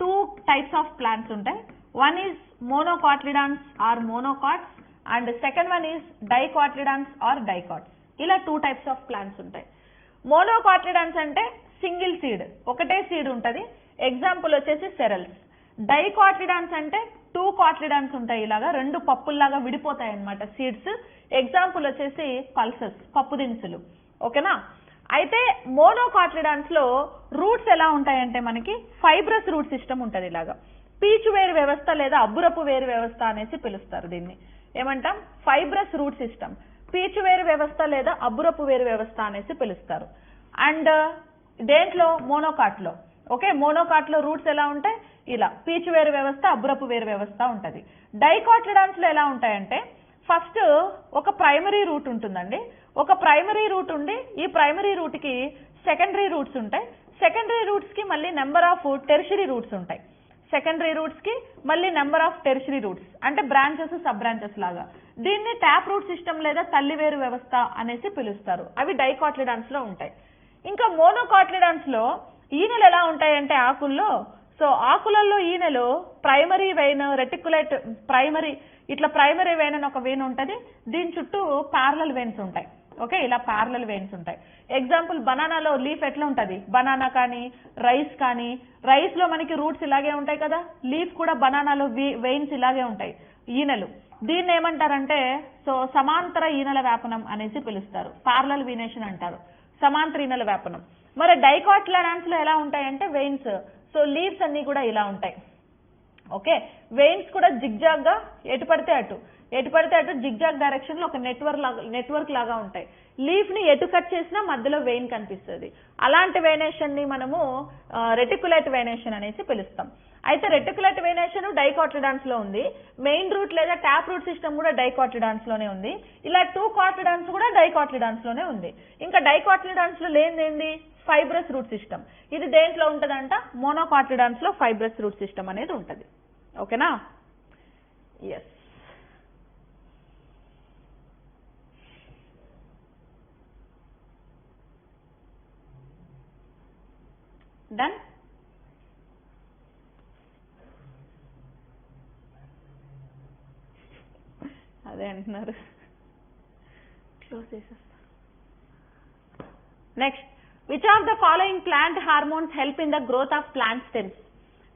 S1: 2 టైప్స్ ఆఫ్ ప్లాంట్స్ ఉంటాయి. One is monocotyledons or monocots and second one is dicotyledons or dicots. ఇలా 2 types of plants ఉంటాయి. monocotyledons అంటే సింగిల్ సీడ్, ఒకటే సీడ్ ఉంటది. ఎగ్జాంపుల్ వచ్చేసి సెరల్స్. డైకాట్లిడాన్స్ అంటే 2 కాట్లిడాన్స్ ఉంటాయి, ఇలాగా 2 పప్పుల్లాగా విడిపోతాయి అన్నమాట సీడ్స్. ఎగ్జాంపుల్ వచ్చేసి పల్సెస్, పప్పు దినుసులు. ఓకేనా, అయితే మోనోకాటిలిడాన్స్ లో రూట్స్ ఎలా ఉంటాయంటే మనకి ఫైబ్రస్ రూట్ సిస్టమ్ ఉంటుంది. ఇలాగా పీచు వేరు వ్యవస్థ లేదా అబ్బురపు వేరు వ్యవస్థ అనేసి పిలుస్తారు. దీన్ని ఏమంటాం? ఫైబ్రస్ రూట్ సిస్టమ్, పీచు వేరు వ్యవస్థ లేదా అబ్బురపు వేరు వ్యవస్థ అనేసి పిలుస్తారు. అండ్ దేంట్లో? మోనోకాట్ లో. ఓకే, మోనోకాట్ లో రూట్స్ ఎలా ఉంటాయి? ఇలా పీచు వేరు వ్యవస్థ, అబ్బురపు వేరు వ్యవస్థ ఉంటది. డైకాటిలిడాన్స్ లో ఎలా ఉంటాయంటే ఫస్ట్ ఒక ప్రైమరీ రూట్ ఉంటుందండి. ఒక ప్రైమరీ రూట్ ఉండి ఈ ప్రైమరీ రూట్ కి సెకండరీ రూట్స్ ఉంటాయి. సెకండరీ రూట్స్ కి మళ్ళీ నెంబర్ ఆఫ్ టెర్షరీ రూట్స్ ఉంటాయి. సెకండరీ రూట్స్ కి మళ్ళీ నెంబర్ ఆఫ్ టెర్షరీ రూట్స్ అంటే బ్రాంచెస్, సబ్ బ్రాంచెస్ లాగా. దీన్ని ట్యాప్ రూట్ సిస్టమ్ లేదా తల్లి వేరు వ్యవస్థ అనేసి పిలుస్తారు. అవి డైకాటిలిడాన్స్ లో ఉంటాయి. ఇంకా మోనోకాటిలిడాన్స్ లో ఈనెలు ఎలా ఉంటాయంటే ఆకుల్లో, సో ఆకులలో ఈనెలు ప్రైమరీ వెయిన్, రెటికులేట్ ప్రైమరీ, ఇట్లా ప్రైమరీ వెయిన్ అని ఒక వెయిన్ ఉంటుంది. దీని చుట్టూ ప్యారలల్ వెయిన్స్ ఉంటాయి. ఓకే, ఇలా ప్యారలల్ వెయిన్స్ ఉంటాయి. ఎగ్జాంపుల్ బనానాలో లీఫ్ ఎట్లా ఉంటుంది? బనానా కానీ రైస్ కానీ, రైస్ లో మనకి రూట్స్ ఇలాగే ఉంటాయి కదా, లీఫ్ కూడా బనానాలో వెయిన్స్ ఇలాగే ఉంటాయి, ఈనెలు. దీన్ని ఏమంటారంటే సో సమాంతర ఈనెల వ్యాపనం అనేసి పిలుస్తారు. ప్యారలల్ వీనేషన్ అంటారు, సమాంతర ఈనెల వ్యాపనం. మరి డైకాటిలిడాన్స్ లో ఎలా ఉంటాయంటే వెయిన్స్, సో లీవ్స్ అన్ని కూడా ఇలా ఉంటాయి. ఓకే, వెయిన్స్ కూడా జిగ్జాగ్ గా ఎటు పడితే అటు జిగ్జాగ్ డైరెక్షన్ లో ఒక నెట్వర్క్ లాగా ఉంటాయి. లీఫ్ ని ఎటు కట్ చేసినా మధ్యలో వెయిన్ కనిపిస్తుంది. అలాంటి వేనేషన్ ని మనము రెటికులేట్ వేనేషన్ అనేసి పిలుస్తాం. అయితే రెటికులేట్ వేనేషన్ డైకాటిలిడాన్స్ లో ఉంది. మెయిన్ రూట్ లేదా ట్యాప్ రూట్ సిస్టమ్ కూడా డైకాటిలిడాన్స్ లోనే ఉంది. ఇలా 2 కాటిలిడాన్స్ కూడా డైకాటిలిడాన్స్ లోనే ఉంది. ఇంకా డైకాటిలిడాన్స్ లో లేనిదేంది? Fibrous root system. ఇది దేంట్లో ఉంటదంట? మోనోకాటిలిడాన్స్ లో ఫైబ్రస్ రూట్ సిస్టమ్ అనేది ఉంటది. ఓకేనా? Yes, done. అదే అంటున్నారు, క్లోజ్ చేసేస్తా. Next, which of the following plant hormones help in the growth of plant stems?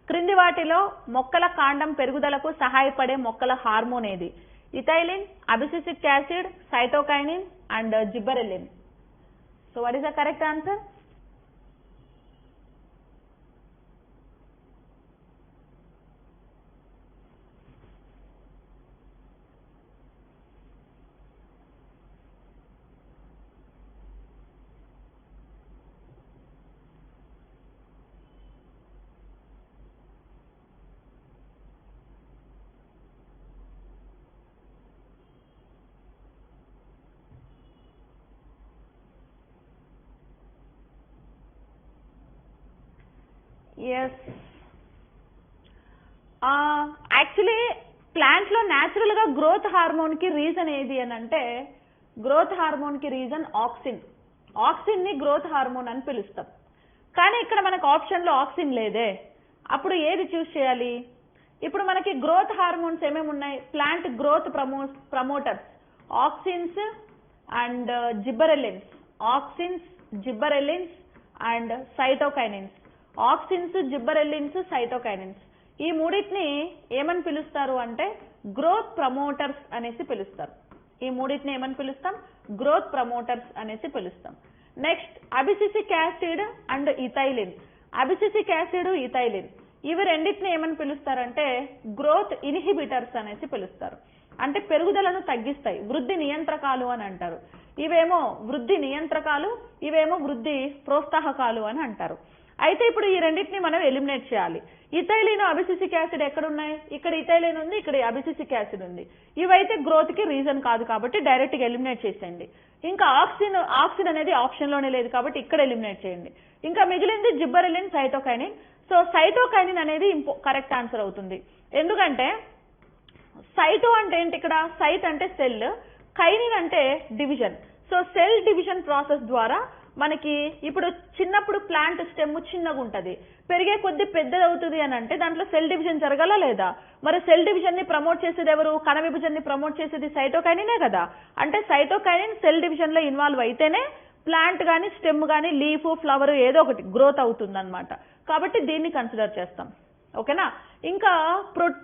S1: క్రింది వాటిలో మొక్కల కాండం పెరుగుదలకు సహాయపడే మొక్కల హార్మోన్ ఏది? Ethylene, abscisic acid, cytokinin and gibberellin. So what is the correct answer? Yes, actually plant లో న్యాచురల్ గా గ్రోత్ హార్మోన్ కి రీజన్ ఏది అని అంటే, గ్రోత్ హార్మోన్ కి రీజన్ ఆక్సిన్. ఆక్సిన్ ని గ్రోత్ హార్మోన్ అని పిలుస్తాం. కానీ ఇక్కడ మనకు ఆప్షన్ లో ఆక్సిన్ లేదే, అప్పుడు ఏది చూస్ చేయాలి? ఇప్పుడు మనకి గ్రోత్ హార్మోన్స్ ఏమేమి ఉన్నాయి? Plant growth promoters, auxins and జిబ్బరెలిన్స్. Auxins, జిబ్బరెలిన్స్ and cytokinins. Auxins, జిబ్బరెలిన్స్, cytokinins. ఈ మూడింటిని ఏమని పిలుస్తారు అంటే గ్రోత్ ప్రమోటర్స్ అనేసి పిలుస్తారు. ఈ మూడింటిని ఏమని పిలుస్తాం? గ్రోత్ ప్రమోటర్స్ అనేసి పిలుస్తాం. Next, abscisic acid and ethylene. Abscisic acid, ethylene ఇవి రెండింటిని ఏమని పిలుస్తారంటే గ్రోత్ ఇన్హిబిటర్స్ అనేసి పిలుస్తారు. అంటే పెరుగుదలను తగ్గిస్తాయి, వృద్ధి నియంత్రకాలు అని అంటారు. ఇవేమో వృద్ధి నియంత్రకాలు, ఇవేమో వృద్ధి ప్రోత్సాహకాలు అని అంటారు. అయితే ఇప్పుడు ఈ రెండింటిని మనం ఎలిమినేట్ చేయాలి. ఇథైలిన్, అబిసిసిక్ యాసిడ్ ఎక్కడ ఉన్నాయి? ఇక్కడ ఇథైలిన్ ఉంది, ఇక్కడ అబిసిసిక్ యాసిడ్ ఉంది. ఇవైతే గ్రోత్ కి రీజన్ కాదు కాబట్టి డైరెక్ట్ గా ఎలిమినేట్ చేసేయండి. ఇంకా ఆక్సిన్ అనేది ఆప్షన్ లోనే లేదు కాబట్టి ఇక్కడ ఎలిమినేట్ చేయండి. ఇంకా మిగిలింది జిబ్బరెలిన్, సైటోకైనిన్. సో సైటోకైనిన్ అనేది కరెక్ట్ ఆన్సర్ అవుతుంది. ఎందుకంటే సైటో అంటే ఏంటి? ఇక్కడ సైట్ అంటే సెల్, కైనిన్ అంటే division. So cell division process ద్వారా మనకి ఇప్పుడు చిన్నప్పుడు ప్లాంట్ స్టెమ్ చిన్నగా ఉంటది, పెరిగే కొద్ది పెద్దది అవుతుంది అని అంటే దాంట్లో సెల్ డివిజన్ జరగాల లేదా? మరి సెల్ డివిజన్ ని ప్రమోట్ చేసేది ఎవరు? కణ విభజన్ ని ప్రమోట్ చేసేది సైటోకైనినే కదా. అంటే సైటోకైనిన్ సెల్ డివిజన్ లో ఇన్వాల్వ్ అయితేనే ప్లాంట్ గానీ, స్టెమ్ గానీ, లీఫ్, ఫ్లవర్ ఏదో ఒకటి గ్రోత్ అవుతుంది అనమాట. కాబట్టి దీన్ని కన్సిడర్ చేస్తాం. ఓకేనా? ఇంకా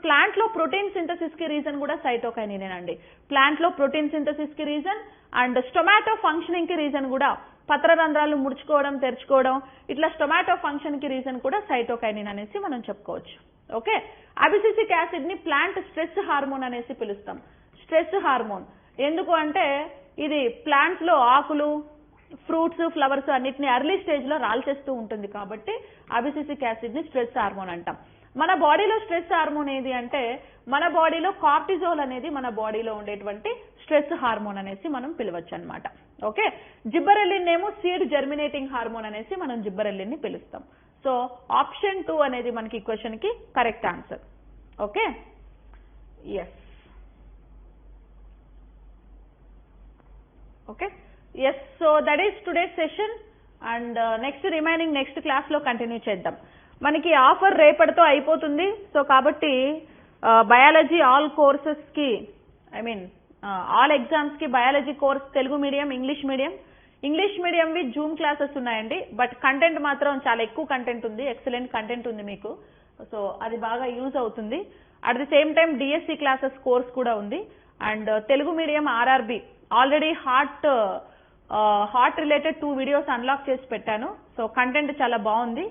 S1: ప్లాంట్ లో ప్రోటీన్ సింథసిస్ కి రీజన్ కూడా సైటోకైనినేనండి. ప్లాంట్ లో ప్రోటీన్ సింథసిస్ కి రీజన్ అండ్ స్టొమాటో ఫంక్షనింగ్ కి రీజన్ కూడా పత్రరంధ్రాలు ముడుచుకోవడం తెరుచుకోవడం, ఇట్లా స్టొమాటో ఫంక్షన్ కి రీజన్ కూడా సైటోకైనిన్ అనేసి మనం చెప్పుకోవచ్చు. ఓకే, అబిసిసిక్ యాసిడ్ ని ప్లాంట్ స్ట్రెస్ హార్మోన్ అనేసి పిలుస్తాం. స్ట్రెస్ హార్మోన్ ఎందుకు అంటే ఇది ప్లాంట్స్ లో ఆకులు, ఫ్రూట్స్, ఫ్లవర్స్ అన్నిటిని ఎర్లీ స్టేజ్ లో రాల్చేస్తూ ఉంటుంది కాబట్టి అబిసిసిక్ యాసిడ్ ని స్ట్రెస్ హార్మోన్ అంటాం. మన బాడీలో స్ట్రెస్ హార్మోన్ ఏది అంటే మన బాడీలో కార్టిజోల్ అనేది మన బాడీలో ఉండేటువంటి స్ట్రెస్ హార్మోన్ అనేసి మనం పిలవచ్చు అనమాట. ఓకే, జిబ్బరెల్లిన్ ఏమో సీడ్ జెర్మినేటింగ్ హార్మోన్ అనేసి మనం జిబ్బరెల్లిన్ ని పిలుస్తాం. సో ఆప్షన్ 2 అనేది మనకి ఈ క్వశ్చన్ కి correct answer. Okay, yes. Okay, yes. So that is today's session and next class లో కంటిన్యూ చేద్దాం. మనకి ఆఫర్ రేపటితో అయిపోతుంది. సో కాబట్టి బయాలజీ ఆల్ కోర్సెస్ కి ఆల్ ఎగ్జామ్స్ కి biology course Telugu medium, English medium we zoom classes ఉన్నాయండి. బట్ కంటెంట్ మాత్రం చాలా ఎక్కువ కంటెంట్ ఉంది, ఎక్సలెంట్ కంటెంట్ ఉంది మీకు. సో అది బాగా యూజ్ అవుతుంది. At the same time DSC classes course కూడా ఉంది. And Telugu medium RRB already heart related 2 videos unlock చేసి పెట్టాను. సో కంటెంట్ చాలా బాగుంది.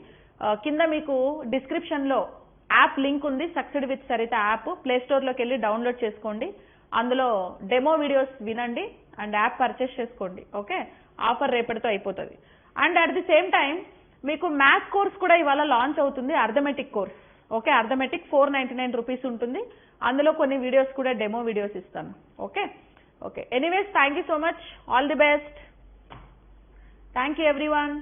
S1: కింద మీకు డిస్క్రిప్షన్ లో యాప్ లింక్ ఉంది, succeed with Sarita app. Play store లోకి వెళ్ళి డౌన్లోడ్ చేసుకోండి. అందులో డెమో వీడియోస్ వినండి అండ్ యాప్ పర్చేస్ చేసుకోండి. ఓకే, ఆఫర్ రేపటితో అయిపోతుంది. And at the same time మీకు మ్యాథ్స్ కోర్స్ కూడా ఇవాళ లాంచ్ అవుతుంది, arithmetic course. Okay, arithmetic 499 rupees ఉంటుంది. అందులో కొన్ని వీడియోస్ కూడా డెమో వీడియోస్ ఇస్తాను. Okay okay anyways, thank you so much. All the best. Thank you everyone.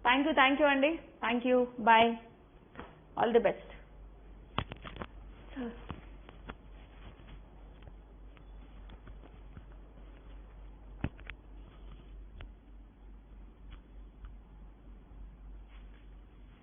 S1: Thank you అండి. Thank you. Bye. All the best.